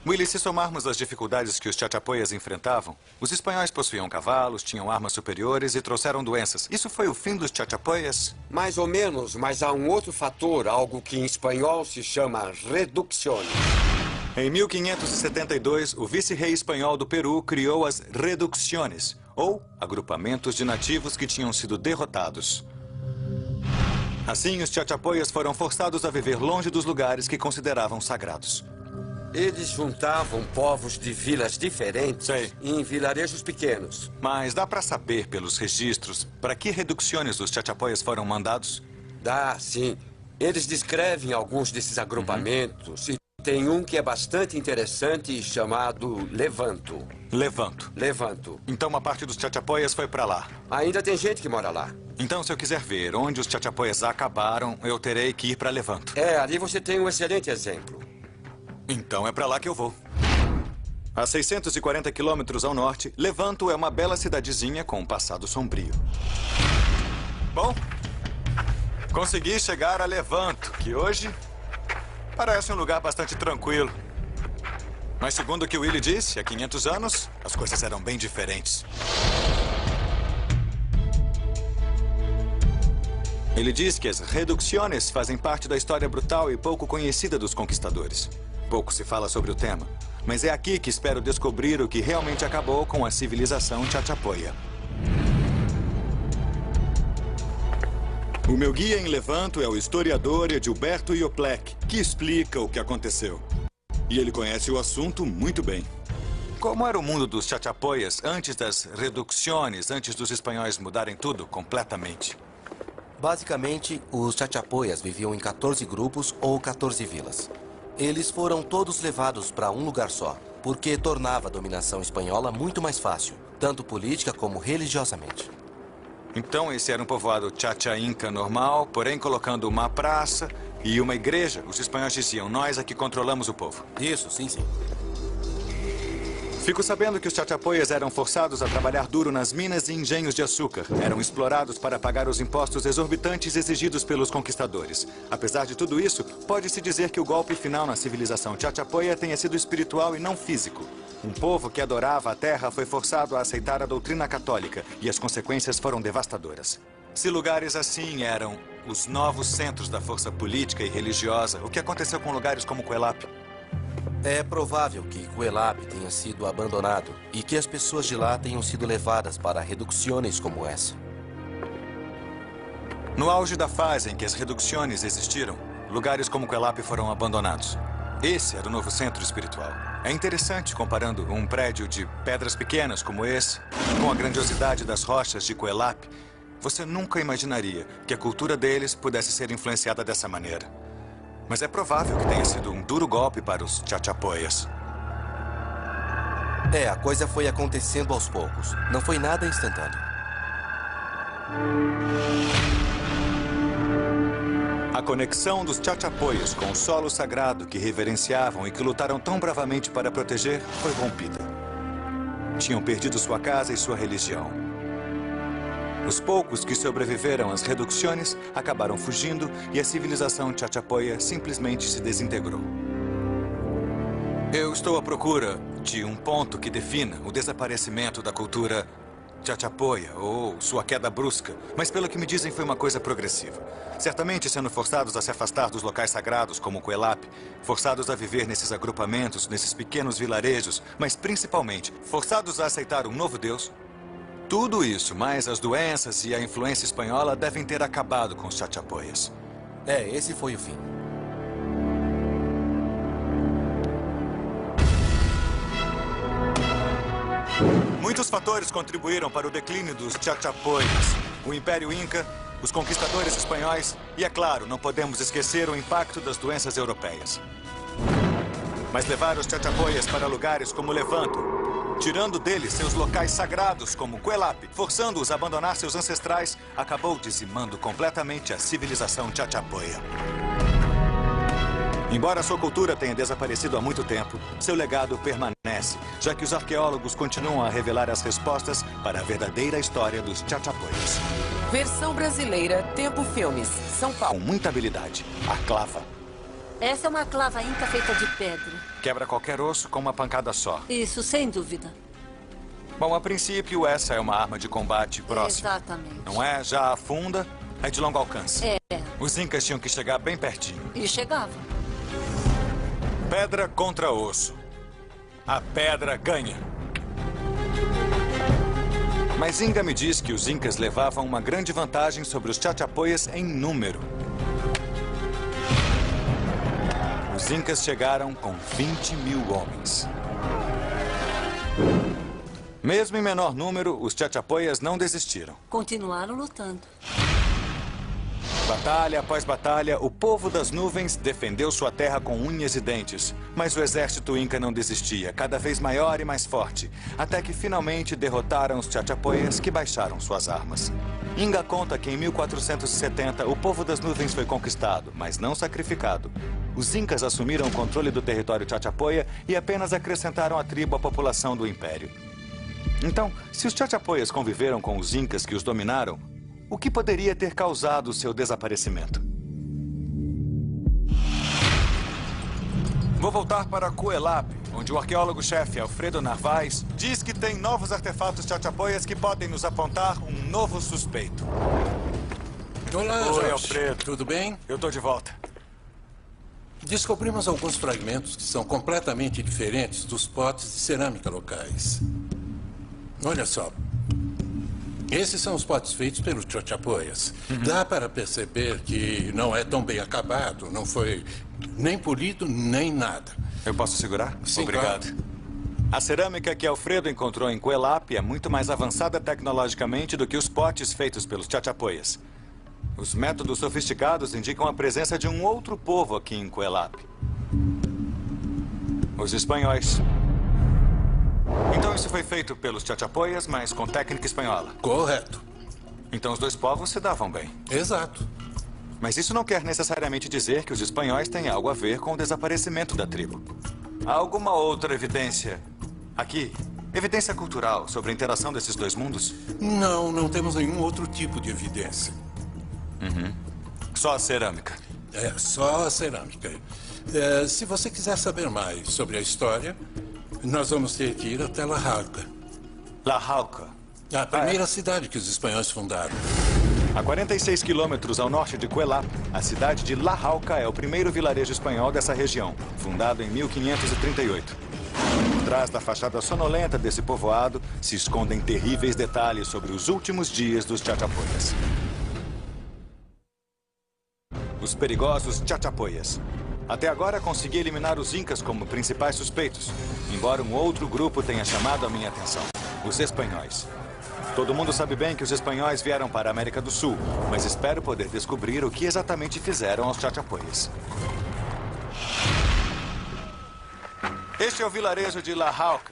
Willy, se somarmos as dificuldades que os chachapoyas enfrentavam, os espanhóis possuíam cavalos, tinham armas superiores e trouxeram doenças. Isso foi o fim dos chachapoyas? Mais ou menos, mas há um outro fator, algo que em espanhol se chama reducciones. Em 1572, o vice-rei espanhol do Peru criou as reducciones, ou agrupamentos de nativos que tinham sido derrotados. Assim, os chachapoyas foram forçados a viver longe dos lugares que consideravam sagrados. Eles juntavam povos de vilas diferentes em vilarejos pequenos. Mas dá para saber pelos registros para que reducciones os chachapoyas foram mandados? Dá, sim. Eles descrevem alguns desses agrupamentos e tem um que é bastante interessante chamado Levanto. Levanto. Então uma parte dos chachapoyas foi para lá. Ainda tem gente que mora lá. Então, se eu quiser ver onde os chachapoyas acabaram, eu terei que ir para Levanto. É, ali você tem um excelente exemplo. Então é para lá que eu vou. A 640 quilômetros ao norte, Levanto é uma bela cidadezinha com um passado sombrio. Bom, consegui chegar a Levanto, que hoje parece um lugar bastante tranquilo. Mas segundo o que o Willy disse, há 500 anos, as coisas eram bem diferentes. Ele diz que as reducciones fazem parte da história brutal e pouco conhecida dos conquistadores. Pouco se fala sobre o tema, mas é aqui que espero descobrir o que realmente acabou com a civilização Chachapoya. O meu guia em Levanto é o historiador Edilberto Ioplek, que explica o que aconteceu. E ele conhece o assunto muito bem. Como era o mundo dos Chachapoyas antes das reducciones, antes dos espanhóis mudarem tudo completamente? Basicamente, os Chachapoyas viviam em 14 grupos ou 14 vilas. Eles foram todos levados para um lugar só, porque tornava a dominação espanhola muito mais fácil, tanto política como religiosamente. Então esse era um povoado Chacha-Inca normal, porém colocando uma praça e uma igreja. Os espanhóis diziam, nós aqui controlamos o povo. Isso, sim, sim. Fico sabendo que os Chachapoyas eram forçados a trabalhar duro nas minas e engenhos de açúcar. Eram explorados para pagar os impostos exorbitantes exigidos pelos conquistadores. Apesar de tudo isso, pode-se dizer que o golpe final na civilização Chachapoya tenha sido espiritual e não físico. Um povo que adorava a terra foi forçado a aceitar a doutrina católica e as consequências foram devastadoras. Se lugares assim eram os novos centros da força política e religiosa, o que aconteceu com lugares como Cuelap? É provável que Cuelap tenha sido abandonado e que as pessoas de lá tenham sido levadas para reducciones como essa. No auge da fase em que as reducciones existiram, lugares como Cuelap foram abandonados. Esse era o novo centro espiritual. É interessante comparando um prédio de pedras pequenas como esse com a grandiosidade das rochas de Cuelap. Você nunca imaginaria que a cultura deles pudesse ser influenciada dessa maneira. Mas é provável que tenha sido um duro golpe para os Chachapoyas. A coisa foi acontecendo aos poucos. Não foi nada instantâneo. A conexão dos Chachapoyas com o solo sagrado que reverenciavam e que lutaram tão bravamente para proteger foi rompida. Tinham perdido sua casa e sua religião. Os poucos que sobreviveram às reducciones acabaram fugindo e a civilização Chachapoya simplesmente se desintegrou. Eu estou à procura de um ponto que defina o desaparecimento da cultura Chachapoya ou sua queda brusca, mas pelo que me dizem foi uma coisa progressiva. Certamente sendo forçados a se afastar dos locais sagrados como Cuelap, forçados a viver nesses agrupamentos, nesses pequenos vilarejos, mas principalmente forçados a aceitar um novo Deus. Tudo isso, mais as doenças e a influência espanhola, devem ter acabado com os Chachapoyas. Esse foi o fim. Muitos fatores contribuíram para o declínio dos Chachapoyas. O Império Inca, os conquistadores espanhóis e, é claro, não podemos esquecer o impacto das doenças europeias. Mas levar os Chachapoyas para lugares como Levanto, tirando deles seus locais sagrados como Cuelap, forçando-os a abandonar seus ancestrais, acabou dizimando completamente a civilização Chachapoya. Embora sua cultura tenha desaparecido há muito tempo, seu legado permanece, já que os arqueólogos continuam a revelar as respostas para a verdadeira história dos Chachapoyas. Versão brasileira, Tempo Filmes, São Paulo. Com muita habilidade, a clava. Essa é uma clava inca feita de pedra. Quebra qualquer osso com uma pancada só. Isso, sem dúvida. Bom, a princípio, essa é uma arma de combate próxima. Exatamente. Não é? Já afunda, é de longo alcance. Os incas tinham que chegar bem pertinho. E chegavam. Pedra contra osso. A pedra ganha. Mas Inga me diz que os incas levavam uma grande vantagem sobre os Chachapoyas em número. Os incas chegaram com 20 mil homens. Mesmo em menor número, os Chachapoyas não desistiram. Continuaram lutando. Batalha após batalha, o povo das nuvens defendeu sua terra com unhas e dentes. Mas o exército inca não desistia, cada vez maior e mais forte, até que finalmente derrotaram os Chachapoyas, que baixaram suas armas. Inga conta que em 1470 o povo das nuvens foi conquistado, mas não sacrificado. Os incas assumiram o controle do território Chachapoya e apenas acrescentaram a tribo à população do império. Então, se os Chachapoyas conviveram com os incas que os dominaram, o que poderia ter causado seu desaparecimento? Vou voltar para Cuelap, onde o arqueólogo-chefe Alfredo Narvaez diz que tem novos artefatos Chachapoyas que podem nos apontar um novo suspeito. Olá, Oi, Jorge. Alfredo. Tudo bem? Eu tô de volta. Descobrimos alguns fragmentos que são completamente diferentes dos potes de cerâmica locais. Olha só. Esses são os potes feitos pelos Chachapoyas. Dá para perceber que não é tão bem acabado, não foi nem polido, nem nada. Eu posso segurar? Sim, obrigado. claro. A cerâmica que Alfredo encontrou em Cuelap é muito mais avançada tecnologicamente do que os potes feitos pelos Chachapoyas. Os métodos sofisticados indicam a presença de um outro povo aqui em Cuelap. Os espanhóis. Então isso foi feito pelos Chachapoyas, mas com técnica espanhola. Correto. Então os dois povos se davam bem. Exato. Mas isso não quer necessariamente dizer que os espanhóis têm algo a ver com o desaparecimento da tribo. Há alguma outra evidência aqui? Evidência cultural sobre a interação desses dois mundos? Não temos nenhum outro tipo de evidência. Só a cerâmica. É só a cerâmica. Se você quiser saber mais sobre a história, nós vamos ter que ir até La Jauja, La Jauja. a primeira cidade que os espanhóis fundaram. A 46 quilômetros ao norte de Cuelap, a cidade de La Jauja é o primeiro vilarejo espanhol dessa região, fundado em 1538. Por trás da fachada sonolenta desse povoado se escondem terríveis detalhes sobre os últimos dias dos Chachapoyas. Os perigosos Chachapoyas. Até agora consegui eliminar os incas como principais suspeitos, embora um outro grupo tenha chamado a minha atenção: os espanhóis. Todo mundo sabe bem que os espanhóis vieram para a América do Sul, mas espero poder descobrir o que exatamente fizeram aos Chachapoyas. Este é o vilarejo de La Jauja.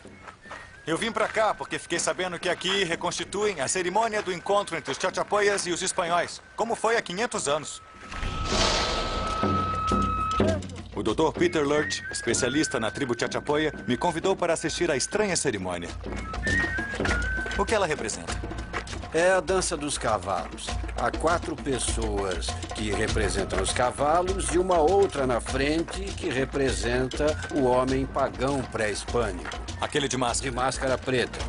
Eu vim para cá porque fiquei sabendo que aqui reconstituem a cerimônia do encontro entre os Chachapoyas e os espanhóis, como foi há 500 anos. O Dr. Peter Lurch, especialista na tribo Chachapoya, me convidou para assistir à estranha cerimônia. O que ela representa? É a dança dos cavalos. Há 4 pessoas que representam os cavalos e uma outra na frente que representa o homem pagão pré-hispânico. Aquele de máscara. De máscara preta.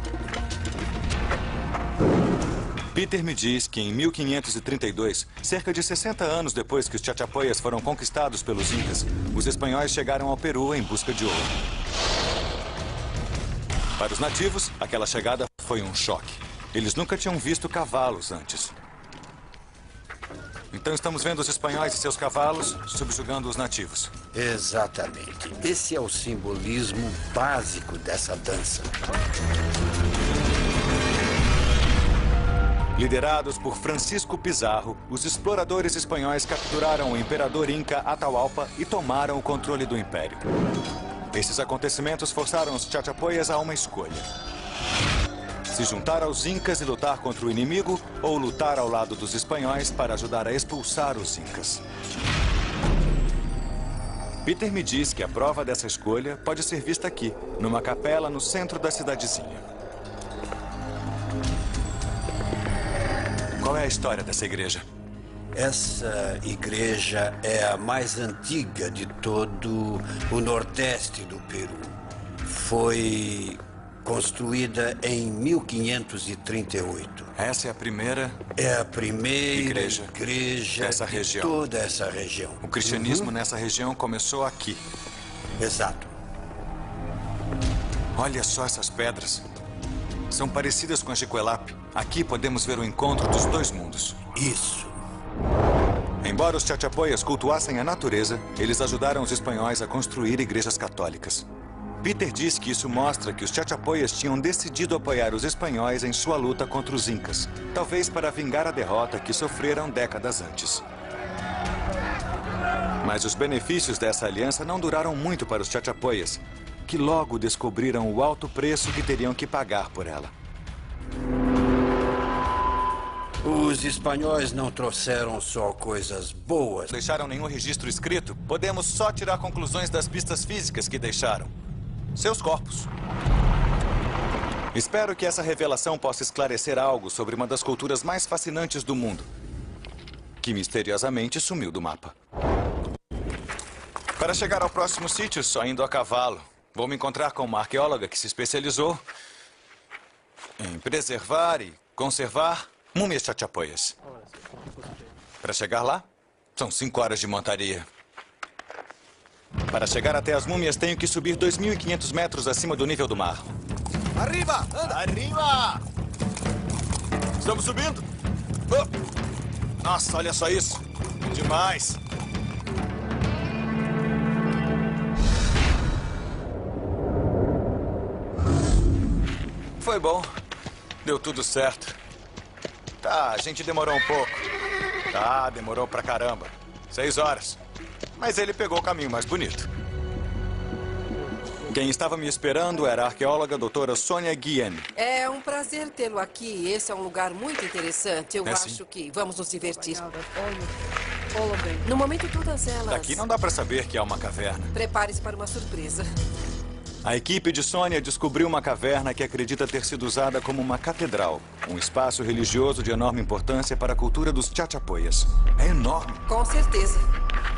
Peter me diz que em 1532, cerca de 60 anos depois que os Chachapoyas foram conquistados pelos incas, os espanhóis chegaram ao Peru em busca de ouro. Para os nativos, aquela chegada foi um choque. Eles nunca tinham visto cavalos antes. Então estamos vendo os espanhóis e seus cavalos subjugando os nativos. Exatamente. Esse é o simbolismo básico dessa dança. Liderados por Francisco Pizarro, os exploradores espanhóis capturaram o imperador inca Atahualpa e tomaram o controle do império. Esses acontecimentos forçaram os Chachapoyas a uma escolha: se juntar aos incas e lutar contra o inimigo, ou lutar ao lado dos espanhóis para ajudar a expulsar os incas. Peter me diz que a prova dessa escolha pode ser vista aqui, numa capela no centro da cidadezinha. Qual é a história dessa igreja? Essa igreja é a mais antiga de todo o nordeste do Peru. Foi construída em 1538. Essa é a primeira... É a primeira igreja dessa de região. toda essa região. O cristianismo nessa região começou aqui. Exato. Olha só essas pedras. São parecidas com as de Cuelap. Aqui podemos ver o encontro dos dois mundos. Isso. Embora os Chachapoyas cultuassem a natureza, eles ajudaram os espanhóis a construir igrejas católicas. Peter diz que isso mostra que os Chachapoyas tinham decidido apoiar os espanhóis em sua luta contra os incas, talvez para vingar a derrota que sofreram décadas antes. Mas os benefícios dessa aliança não duraram muito para os Chachapoyas, que logo descobriram o alto preço que teriam que pagar por ela. Os espanhóis não trouxeram só coisas boas. Não deixaram nenhum registro escrito. Podemos só tirar conclusões das pistas físicas que deixaram. Seus corpos. Espero que essa revelação possa esclarecer algo sobre uma das culturas mais fascinantes do mundo, que misteriosamente sumiu do mapa. Para chegar ao próximo sítio, só indo a cavalo. Vou me encontrar com uma arqueóloga que se especializou em preservar e conservar múmias Chachapoyas. Para chegar lá, são 5 horas de montaria. Para chegar até as múmias, tenho que subir 2.500 metros acima do nível do mar. Arriba! Anda! Arriba! Estamos subindo. Oh! Nossa, olha só isso. Demais. Foi bom. Deu tudo certo. Tá, a gente demorou um pouco. Tá, demorou pra caramba. 6 horas. Mas ele pegou o caminho mais bonito. Quem estava me esperando era a arqueóloga doutora Sônia Guillen. É um prazer tê-lo aqui. Esse é um lugar muito interessante. Eu acho sim. que vamos nos divertir. No momento, todas elas... Daqui não dá pra saber que há uma caverna. Prepare-se para uma surpresa. A equipe de Sônia descobriu uma caverna que acredita ter sido usada como uma catedral. Um espaço religioso de enorme importância para a cultura dos Chachapoyas. É enorme. Com certeza.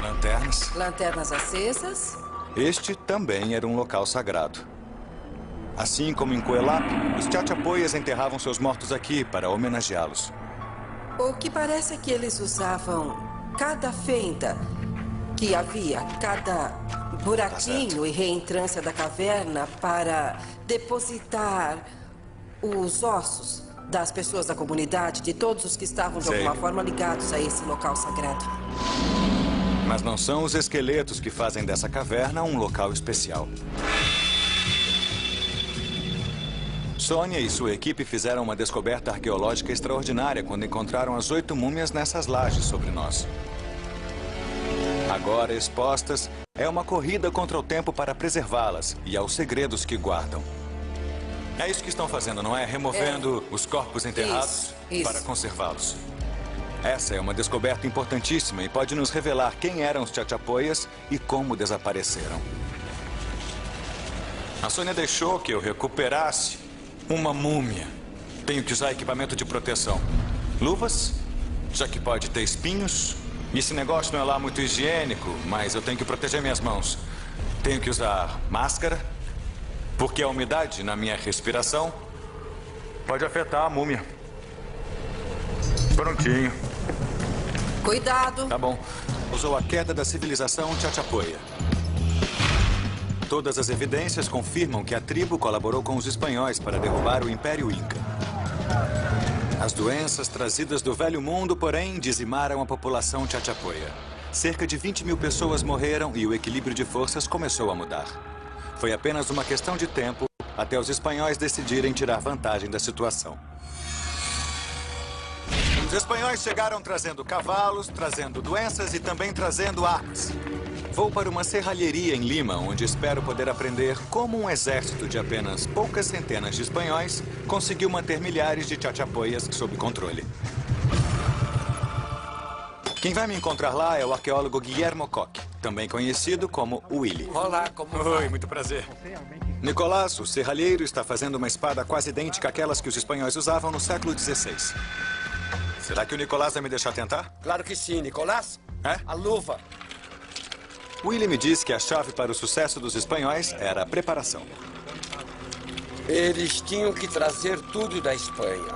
Lanternas. Lanternas acesas. Este também era um local sagrado. Assim como em Coelap, os Chachapoyas enterravam seus mortos aqui para homenageá-los. O que parece é que eles usavam cada fenda que havia, cada buraquinho e reentrância da caverna para depositar os ossos das pessoas da comunidade, de todos os que estavam de alguma forma ligados a esse local sagrado. Mas não são os esqueletos que fazem dessa caverna um local especial. Sônia e sua equipe fizeram uma descoberta arqueológica extraordinária quando encontraram as 8 múmias nessas lajes sobre nós. Agora expostas, é uma corrida contra o tempo para preservá-las e aos segredos que guardam. É isso que estão fazendo, não é? Removendo os corpos enterrados isso. para conservá-los. Essa é uma descoberta importantíssima e pode nos revelar quem eram os Chachapoyas e como desapareceram. A Sônia deixou que eu recuperasse uma múmia. Tenho que usar equipamento de proteção. Luvas, já que pode ter espinhos. Esse negócio não é lá muito higiênico, mas eu tenho que proteger minhas mãos. Tenho que usar máscara, porque a umidade na minha respiração pode afetar a múmia. Prontinho. Cuidado. Tá bom. Usou a queda da civilização Chachapoya. Todas as evidências confirmam que a tribo colaborou com os espanhóis para derrubar o Império Inca. As doenças trazidas do Velho Mundo, porém, dizimaram a população Chachapoya. Cerca de 20 mil pessoas morreram e o equilíbrio de forças começou a mudar. Foi apenas uma questão de tempo até os espanhóis decidirem tirar vantagem da situação. Os espanhóis chegaram trazendo cavalos, trazendo doenças e também trazendo armas. Vou para uma serralheria em Lima, onde espero poder aprender como um exército de apenas poucas centenas de espanhóis conseguiu manter milhares de Chachapoyas sob controle. Quem vai me encontrar lá é o arqueólogo Guillermo Koch, também conhecido como Willy. Olá, como vai? Oi, muito prazer. Nicolás, o serralheiro, está fazendo uma espada quase idêntica àquelas que os espanhóis usavam no século XVI. Será que o Nicolás vai me deixar tentar? Claro que sim, Nicolás. É? A luva. Willy me disse que a chave para o sucesso dos espanhóis era a preparação. Eles tinham que trazer tudo da Espanha.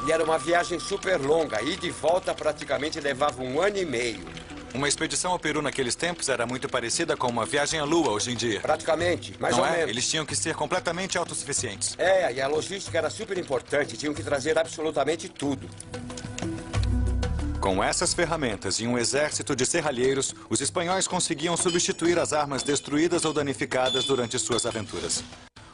E era uma viagem super longa. E de volta praticamente levava 1 ano e meio. Uma expedição ao Peru naqueles tempos era muito parecida com uma viagem à Lua hoje em dia. Praticamente, mais ou menos. Eles tinham que ser completamente autossuficientes. É, e a logística era super importante. Tinham que trazer absolutamente tudo. Com essas ferramentas e um exército de serralheiros, os espanhóis conseguiam substituir as armas destruídas ou danificadas durante suas aventuras.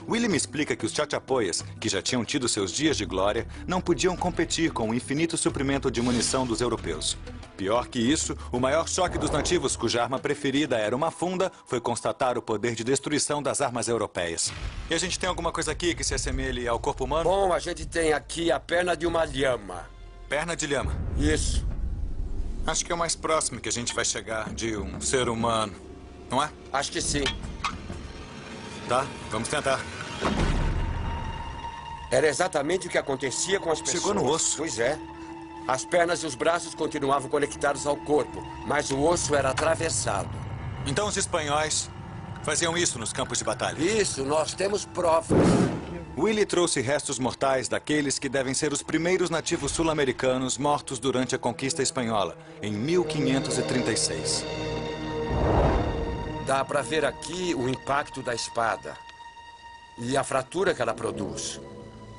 Willy me explica que os Chachapoyas, que já tinham tido seus dias de glória, não podiam competir com o infinito suprimento de munição dos europeus. Pior que isso, o maior choque dos nativos, cuja arma preferida era uma funda, foi constatar o poder de destruição das armas europeias. E a gente tem alguma coisa aqui que se assemelhe ao corpo humano? Bom, a gente tem aqui a perna de uma lhama. Perna de lhama. Isso. Acho que é o mais próximo que a gente vai chegar de um ser humano, não é? Acho que sim. Tá, vamos tentar. Era exatamente o que acontecia com as pessoas. Chegou no osso. Pois é. As pernas e os braços continuavam conectados ao corpo, mas o osso era atravessado. Então os espanhóis faziam isso nos campos de batalha? Isso, nós temos provas. Willie trouxe restos mortais daqueles que devem ser os primeiros nativos sul-americanos mortos durante a conquista espanhola, em 1536. Dá para ver aqui o impacto da espada e a fratura que ela produz.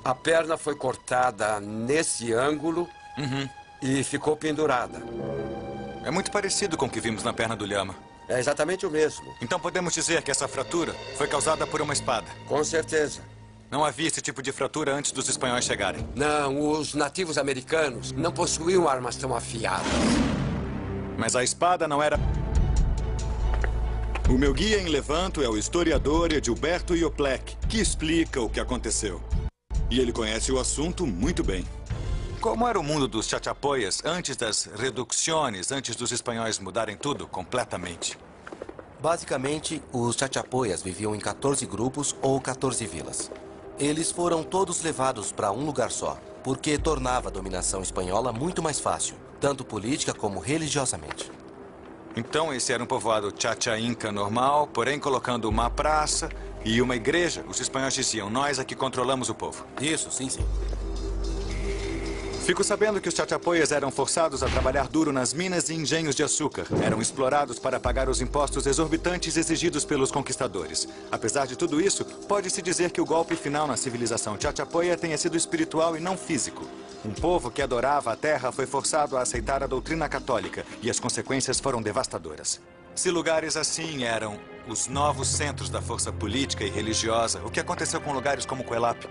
A perna foi cortada nesse ângulo e ficou pendurada. É muito parecido com o que vimos na perna do lhama. É exatamente o mesmo. Então podemos dizer que essa fratura foi causada por uma espada. Com certeza. Não havia esse tipo de fratura antes dos espanhóis chegarem. Não, os nativos americanos não possuíam armas tão afiadas. Mas a espada não era... O meu guia em Levanto é o historiador Edilberto Ioplec, que explica o que aconteceu. E ele conhece o assunto muito bem. Como era o mundo dos chachapoias antes das reducciones, antes dos espanhóis mudarem tudo completamente? Basicamente, os chachapoias viviam em 14 grupos ou 14 vilas. Eles foram todos levados para um lugar só, porque tornava a dominação espanhola muito mais fácil, tanto política como religiosamente. Então esse era um povoado chacha-inca normal, porém colocando uma praça e uma igreja. Os espanhóis diziam, nós aqui controlamos o povo. Isso, sim, sim. Fico sabendo que os chachapoias eram forçados a trabalhar duro nas minas e engenhos de açúcar. Eram explorados para pagar os impostos exorbitantes exigidos pelos conquistadores. Apesar de tudo isso, pode-se dizer que o golpe final na civilização chachapoia tenha sido espiritual e não físico. Um povo que adorava a terra foi forçado a aceitar a doutrina católica e as consequências foram devastadoras. Se lugares assim eram os novos centros da força política e religiosa, o que aconteceu com lugares como Coelap?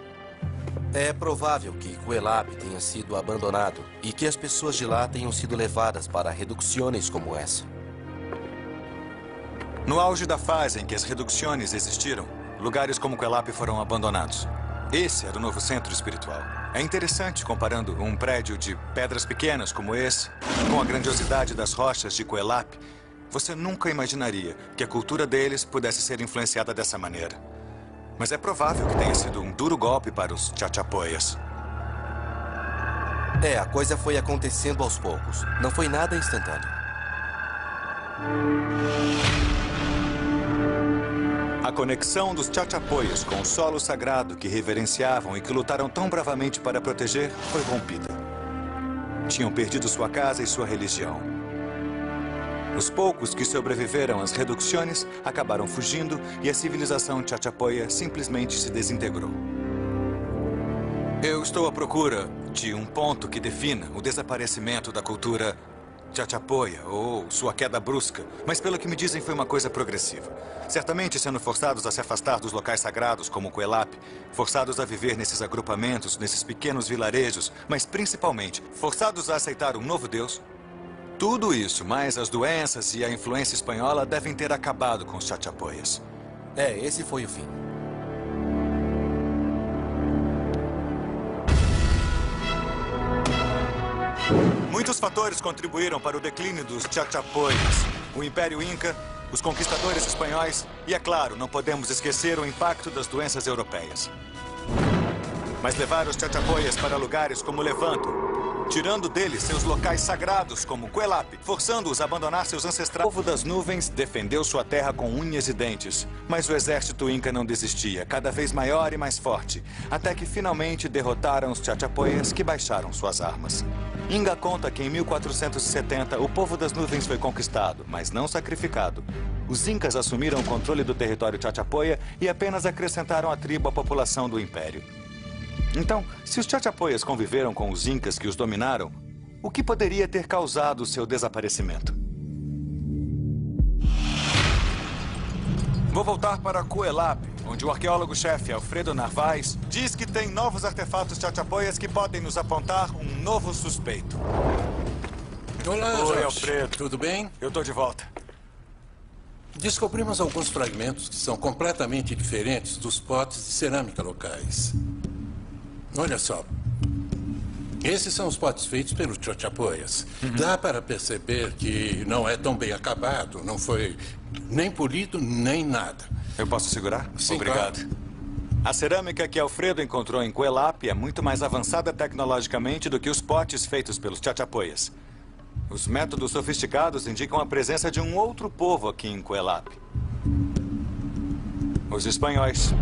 É provável que Coelap tenha sido abandonado e que as pessoas de lá tenham sido levadas para reducciones como essa. No auge da fase em que as reducciones existiram, lugares como Coelap foram abandonados. Esse era o novo centro espiritual. É interessante comparando um prédio de pedras pequenas como esse com a grandiosidade das rochas de Coelap. Você nunca imaginaria que a cultura deles pudesse ser influenciada dessa maneira. Mas é provável que tenha sido um duro golpe para os chachapoias. A coisa foi acontecendo aos poucos. Não foi nada instantâneo. A conexão dos chachapoias com o solo sagrado que reverenciavam e que lutaram tão bravamente para proteger foi rompida. Tinham perdido sua casa e sua religião. Os poucos que sobreviveram às reducciones acabaram fugindo e a civilização chachapoia simplesmente se desintegrou. Eu estou à procura de um ponto que defina o desaparecimento da cultura chachapoia ou sua queda brusca, mas pelo que me dizem foi uma coisa progressiva. Certamente sendo forçados a se afastar dos locais sagrados como Coelap, forçados a viver nesses agrupamentos, nesses pequenos vilarejos, mas principalmente forçados a aceitar um novo Deus. Tudo isso, mais as doenças e a influência espanhola, devem ter acabado com os chachapoias. Esse foi o fim. Muitos fatores contribuíram para o declínio dos chachapoias. O Império Inca, os conquistadores espanhóis e, é claro, não podemos esquecer o impacto das doenças europeias. Mas levar os chachapoias para lugares como Levanto, tirando deles seus locais sagrados, como Coelap, forçando-os a abandonar seus ancestrais. O povo das nuvens defendeu sua terra com unhas e dentes, mas o exército inca não desistia, cada vez maior e mais forte, até que finalmente derrotaram os chachapoias, que baixaram suas armas. Inga conta que em 1470 o povo das nuvens foi conquistado, mas não sacrificado. Os incas assumiram o controle do território chachapoia e apenas acrescentaram a tribo à população do império. Então, se os chachapoias conviveram com os incas que os dominaram, o que poderia ter causado o seu desaparecimento? Vou voltar para Coelap, onde o arqueólogo-chefe Alfredo Narvaez diz que tem novos artefatos chachapoias que podem nos apontar um novo suspeito. Olá, Oi, Jorge. Alfredo. Tudo bem? Eu tô de volta. Descobrimos alguns fragmentos que são completamente diferentes dos potes de cerâmica locais. Olha só. Esses são os potes feitos pelos Chachapoyas. Dá para perceber que não é tão bem acabado, não foi nem polido, nem nada. Eu posso segurar? Sim, Obrigado. claro. A cerâmica que Alfredo encontrou em Cuelap é muito mais avançada tecnologicamente do que os potes feitos pelos Chachapoyas. Os métodos sofisticados indicam a presença de um outro povo aqui em Cuelap. Os espanhóis.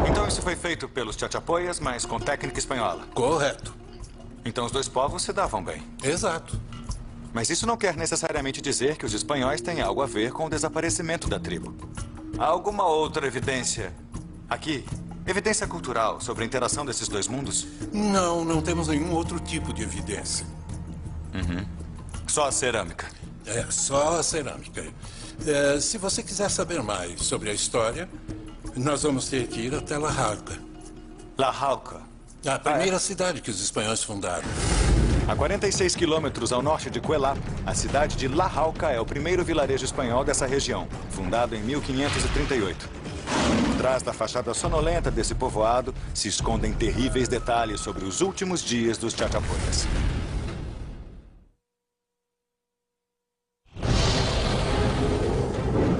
Então isso foi feito pelos Chachapoyas, mas com técnica espanhola. Correto. Então os dois povos se davam bem. Exato. Mas isso não quer necessariamente dizer que os espanhóis têm algo a ver com o desaparecimento da tribo. Há alguma outra evidência aqui? Evidência cultural sobre a interação desses dois mundos? Não temos nenhum outro tipo de evidência. Só a cerâmica. É, só a cerâmica. Se você quiser saber mais sobre a história, nós vamos ter que ir até La Jauja. La Jauja. A primeira cidade que os espanhóis fundaram. A 46 quilômetros ao norte de Cuelap, a cidade de La Jauja é o primeiro vilarejo espanhol dessa região, fundado em 1538. Por trás da fachada sonolenta desse povoado se escondem terríveis detalhes sobre os últimos dias dos Chachapoyas.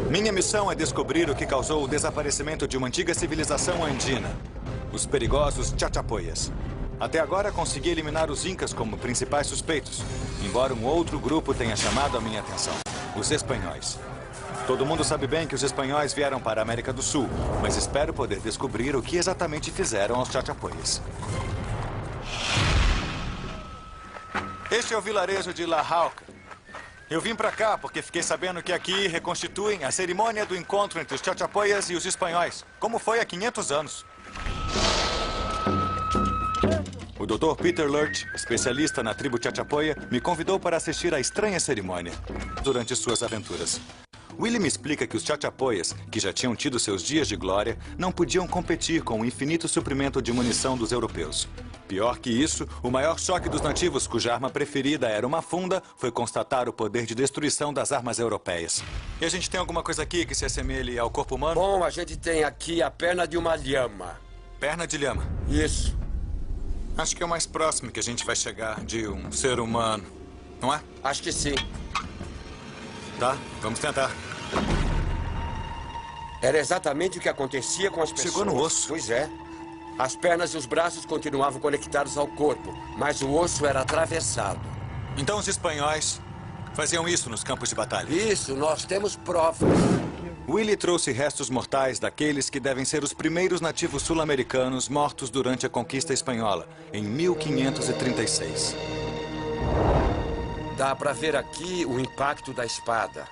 Minha missão é descobrir o que causou o desaparecimento de uma antiga civilização andina, os perigosos Chachapoyas. Até agora consegui eliminar os incas como principais suspeitos, embora um outro grupo tenha chamado a minha atenção, os espanhóis. Todo mundo sabe bem que os espanhóis vieram para a América do Sul, mas espero poder descobrir o que exatamente fizeram aos Chachapoyas. Este é o vilarejo de La Jauja. Eu vim para cá porque fiquei sabendo que aqui reconstituem a cerimônia do encontro entre os Chachapoyas e os espanhóis, como foi há 500 anos. O Dr. Peter Lurch, especialista na tribo Chachapoya, me convidou para assistir à estranha cerimônia durante suas aventuras. Willie me explica que os Chachapoyas, que já tinham tido seus dias de glória, não podiam competir com o infinito suprimento de munição dos europeus. Pior que isso, o maior choque dos nativos, cuja arma preferida era uma funda, foi constatar o poder de destruição das armas europeias. E a gente tem alguma coisa aqui que se assemelhe ao corpo humano? Bom, a gente tem aqui a perna de uma lhama. Perna de lhama. Isso. Acho que é o mais próximo que a gente vai chegar de um ser humano, não é? Acho que sim. Tá, vamos tentar. Era exatamente o que acontecia com as pessoas. Chegou no osso. Pois é. As pernas e os braços continuavam conectados ao corpo, mas o osso era atravessado. Então os espanhóis faziam isso nos campos de batalha? Isso, nós temos provas. Willie trouxe restos mortais daqueles que devem ser os primeiros nativos sul-americanos mortos durante a conquista espanhola, em 1536. Dá para ver aqui o impacto da espada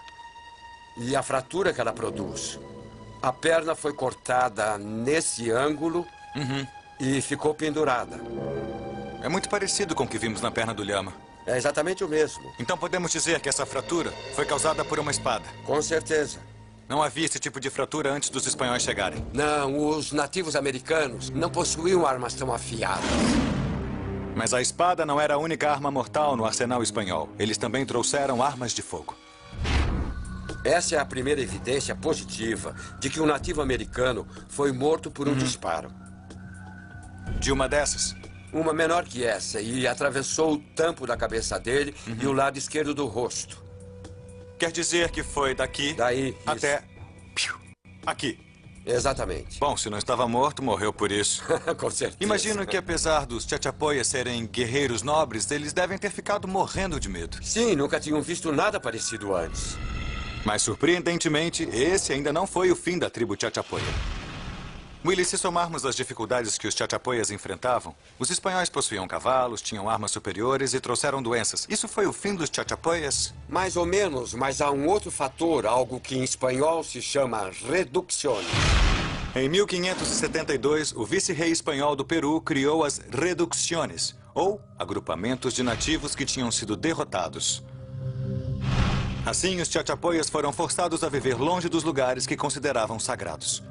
e a fratura que ela produz. A perna foi cortada nesse ângulo e ficou pendurada. É muito parecido com o que vimos na perna do lhama. É exatamente o mesmo. Então podemos dizer que essa fratura foi causada por uma espada. Com certeza. Não havia esse tipo de fratura antes dos espanhóis chegarem. Não, os nativos americanos não possuíam armas tão afiadas. Mas a espada não era a única arma mortal no arsenal espanhol. Eles também trouxeram armas de fogo. Essa é a primeira evidência positiva de que um nativo americano foi morto por um disparo. De uma dessas? Uma menor que essa, e atravessou o tampo da cabeça dele e o lado esquerdo do rosto. Quer dizer que foi daqui Daí, até aqui. Exatamente. Bom, se não estava morto, morreu por isso. Com certeza. Imagino que apesar dos Chachapoyas serem guerreiros nobres, eles devem ter ficado morrendo de medo. Sim, nunca tinham visto nada parecido antes. Mas, surpreendentemente, esse ainda não foi o fim da tribo Chachapoya. Willie, se somarmos as dificuldades que os Chachapoyas enfrentavam, os espanhóis possuíam cavalos, tinham armas superiores e trouxeram doenças. Isso foi o fim dos Chachapoyas? Mais ou menos, mas há um outro fator, algo que em espanhol se chama reducciones. Em 1572, o vice-rei espanhol do Peru criou as reducciones, ou agrupamentos de nativos que tinham sido derrotados. Assim, os Chachapoyas foram forçados a viver longe dos lugares que consideravam sagrados.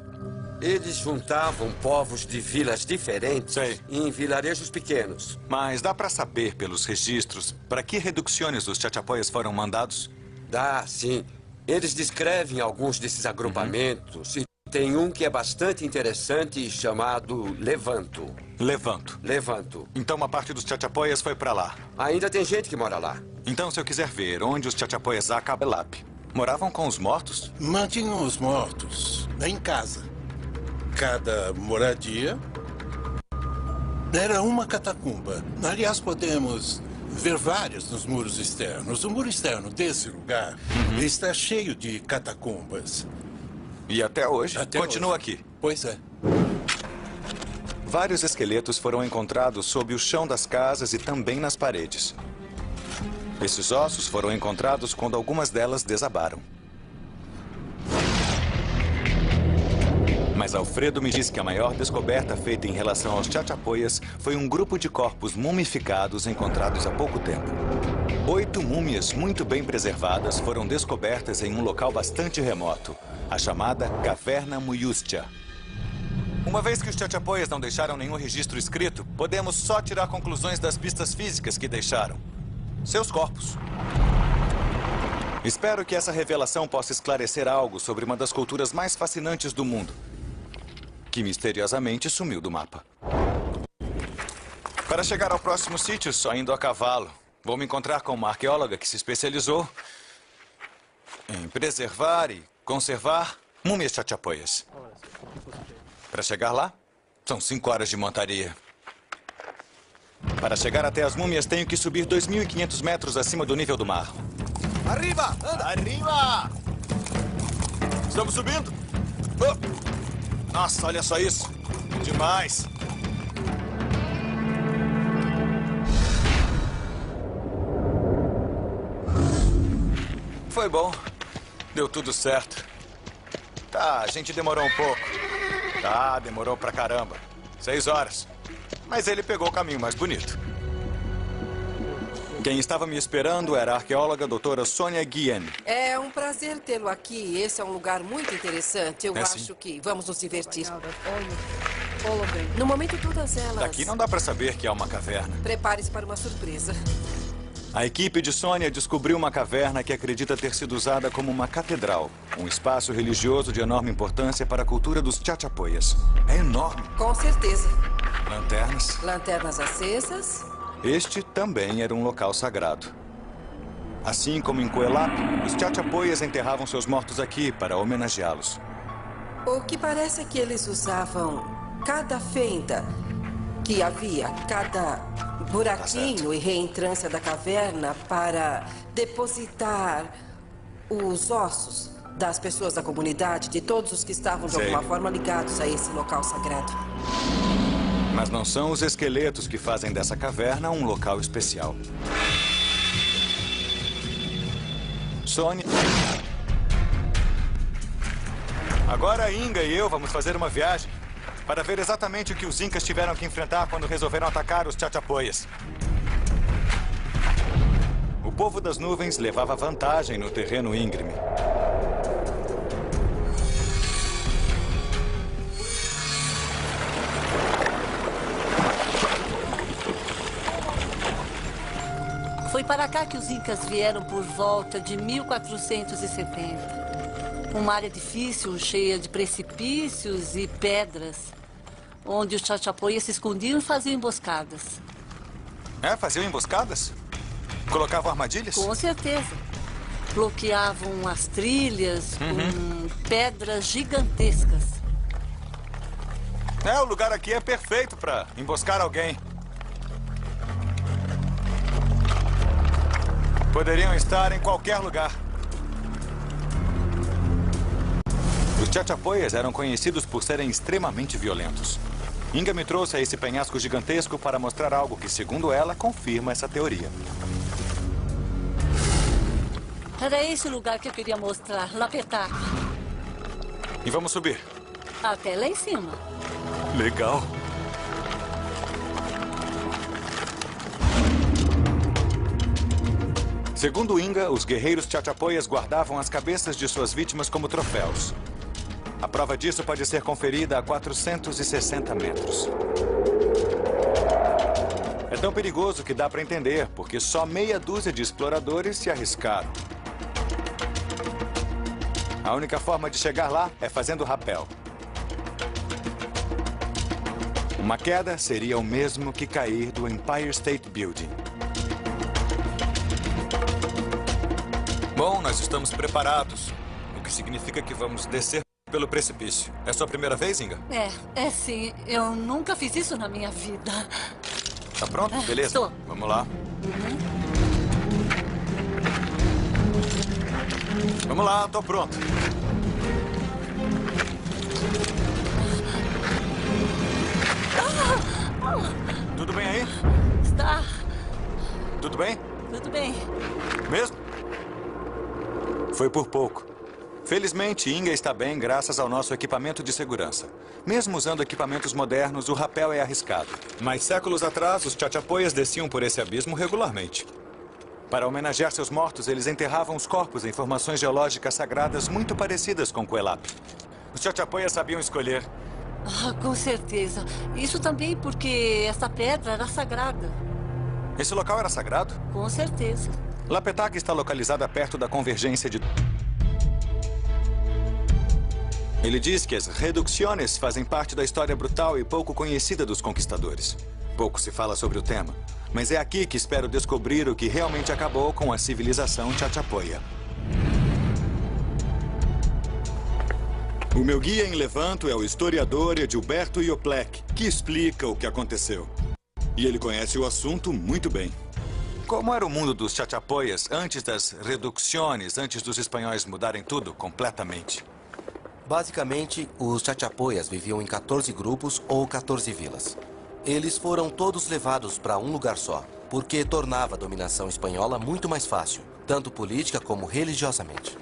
Eles juntavam povos de vilas diferentes em vilarejos pequenos. Mas dá para saber pelos registros para que reduções os Chachapoyas foram mandados? Dá, sim. Eles descrevem alguns desses agrupamentos e tem um que é bastante interessante chamado Levanto. Levanto. Levanto. Então uma parte dos Chachapoyas foi para lá. Ainda tem gente que mora lá. Então se eu quiser ver onde os Chachapoyas Acabelap moravam com os mortos? Mantinham os mortos em casa. Cada moradia era uma catacumba. Aliás, podemos ver várias nos muros externos. O muro externo desse lugar está cheio de catacumbas. E até hoje? Continua hoje. Aqui. Pois é. Vários esqueletos foram encontrados sob o chão das casas e também nas paredes. Esses ossos foram encontrados quando algumas delas desabaram. Mas Alfredo me diz que a maior descoberta feita em relação aos Chachapoyas foi um grupo de corpos mumificados encontrados há pouco tempo. 8 múmias muito bem preservadas foram descobertas em um local bastante remoto, a chamada Caverna Muyustia. Uma vez que os Chachapoyas não deixaram nenhum registro escrito, podemos só tirar conclusões das pistas físicas que deixaram. Seus corpos. Espero que essa revelação possa esclarecer algo sobre uma das culturas mais fascinantes do mundo, que misteriosamente sumiu do mapa. Para chegar ao próximo sítio, só indo a cavalo. Vou me encontrar com uma arqueóloga que se especializou em preservar e conservar múmias Chachapoyas. Para chegar lá, são 5 horas de montaria. Para chegar até as múmias, tenho que subir 2.500 metros acima do nível do mar. Arriba! Anda! Arriba! Estamos subindo? Oh! Nossa, olha só isso. Demais. Foi bom. Deu tudo certo. Tá, a gente demorou um pouco. Tá, demorou pra caramba. 6 horas. Mas ele pegou o caminho mais bonito. Quem estava me esperando era a arqueóloga doutora Sônia Guillen. É um prazer tê-lo aqui. Esse é um lugar muito interessante. Eu acho sim. que vamos nos divertir. No momento, todas elas... Daqui não dá pra saber que é uma caverna. Prepare-se para uma surpresa. A equipe de Sônia descobriu uma caverna que acredita ter sido usada como uma catedral. Um espaço religioso de enorme importância para a cultura dos Chachapoyas. É enorme. Com certeza. Lanternas. Lanternas acesas. Este também era um local sagrado. Assim como em Coelap, os Chachapoyas enterravam seus mortos aqui para homenageá-los. O que parece é que eles usavam cada fenda que havia, cada buraquinho e reentrância da caverna para depositar os ossos das pessoas da comunidade, de todos os que estavam de alguma forma ligados a esse local sagrado. Mas não são os esqueletos que fazem dessa caverna um local especial. Sônia. Agora a Inga e eu vamos fazer uma viagem para ver exatamente o que os Incas tiveram que enfrentar quando resolveram atacar os Chachapoyas. O povo das nuvens levava vantagem no terreno íngreme. Foi para cá que os Incas vieram por volta de 1470. Uma área difícil, cheia de precipícios e pedras, onde os Chachapoyas se escondiam e faziam emboscadas. É? Faziam emboscadas? Colocavam armadilhas? Com certeza. Bloqueavam as trilhas com pedras gigantescas. É, o lugar aqui é perfeito para emboscar alguém. Poderiam estar em qualquer lugar. Os Chachapoyas eram conhecidos por serem extremamente violentos. Inga me trouxe a esse penhasco gigantesco para mostrar algo que, segundo ela, confirma essa teoria. Era esse o lugar que eu queria mostrar, Lapetá. E vamos subir. Até lá em cima. Legal. Segundo Inga, os guerreiros Chachapoyas guardavam as cabeças de suas vítimas como troféus. A prova disso pode ser conferida a 460 metros. É tão perigoso que dá para entender, porque só meia dúzia de exploradores se arriscaram. A única forma de chegar lá é fazendo rapel. Uma queda seria o mesmo que cair do Empire State Building. Bom, nós estamos preparados, o que significa que vamos descer pelo precipício. É sua primeira vez, Inga? É sim. Eu nunca fiz isso na minha vida. Tá pronto? Beleza. Estou. Vamos lá. Vamos lá, tô pronto. Tudo bem aí? Está. Tudo bem? Tudo bem. Mesmo? Foi por pouco. Felizmente, Inga está bem graças ao nosso equipamento de segurança. Mesmo usando equipamentos modernos, o rapel é arriscado. Mas séculos atrás, os chachapoias desciam por esse abismo regularmente. Para homenagear seus mortos, eles enterravam os corpos em formações geológicas sagradas muito parecidas com Cuelap. Os chachapoias sabiam escolher. Com certeza. Isso também porque essa pedra era sagrada. Esse local era sagrado? Com certeza. Lapetaka está localizada perto da convergência de... Ele diz que as reducciones fazem parte da história brutal e pouco conhecida dos conquistadores. Pouco se fala sobre o tema, mas é aqui que espero descobrir o que realmente acabou com a civilização chachapoia. O meu guia em Levanto é o historiador Edilberto Ioplek, que explica o que aconteceu. E ele conhece o assunto muito bem. Como era o mundo dos chachapoias antes das reducciones, antes dos espanhóis mudarem tudo completamente? Basicamente, os chachapoias viviam em 14 grupos ou 14 vilas. Eles foram todos levados para um lugar só, porque tornava a dominação espanhola muito mais fácil, tanto política como religiosamente.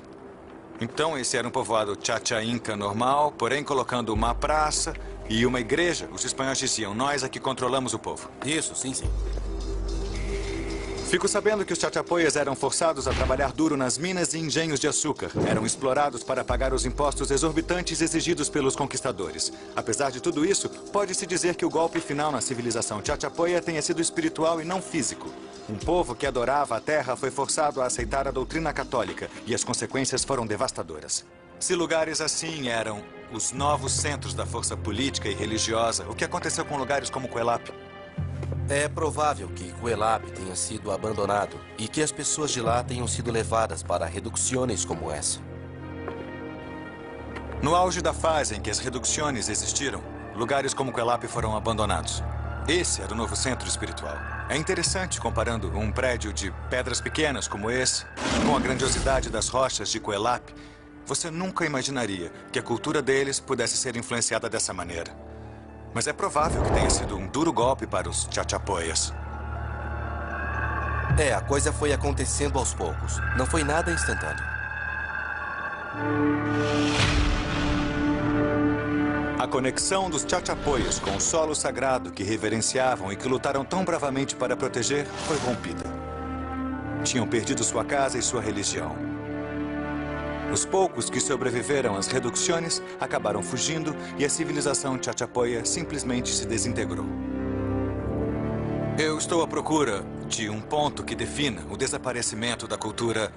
Então esse era um povoado chacha-inca normal, porém colocando uma praça e uma igreja. Os espanhóis diziam, nós aqui controlamos o povo. Isso, sim, sim. Fico sabendo que os chachapoias eram forçados a trabalhar duro nas minas e engenhos de açúcar. Eram explorados para pagar os impostos exorbitantes exigidos pelos conquistadores. Apesar de tudo isso, pode-se dizer que o golpe final na civilização chachapoia tenha sido espiritual e não físico. Um povo que adorava a terra foi forçado a aceitar a doutrina católica e as consequências foram devastadoras. Se lugares assim eram os novos centros da força política e religiosa, o que aconteceu com lugares como Cuelap? É provável que Cuelap tenha sido abandonado e que as pessoas de lá tenham sido levadas para reducciones como essa. No auge da fase em que as reducciones existiram, lugares como Cuelap foram abandonados. Esse era o novo centro espiritual. É interessante comparando um prédio de pedras pequenas como esse com a grandiosidade das rochas de Cuelap. Você nunca imaginaria que a cultura deles pudesse ser influenciada dessa maneira. Mas é provável que tenha sido um duro golpe para os chachapoias. A coisa foi acontecendo aos poucos. Não foi nada instantâneo. A conexão dos chachapoias com o solo sagrado que reverenciavam e que lutaram tão bravamente para proteger foi rompida. Tinham perdido sua casa e sua religião. Os poucos que sobreviveram às reducciones acabaram fugindo e a civilização chachapoia simplesmente se desintegrou. Eu estou à procura de um ponto que defina o desaparecimento da cultura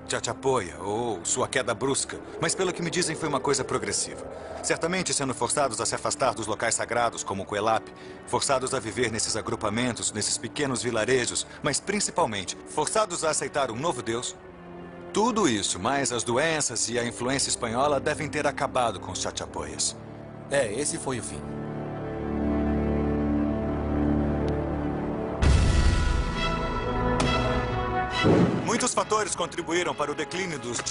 chachapoia ou sua queda brusca, mas pelo que me dizem foi uma coisa progressiva. Certamente sendo forçados a se afastar dos locais sagrados como Cuelap, forçados a viver nesses agrupamentos, nesses pequenos vilarejos, mas principalmente forçados a aceitar um novo Deus. Tudo isso, mais as doenças e a influência espanhola, devem ter acabado com os chachapoias. Esse foi o fim. Muitos fatores contribuíram para o declínio dos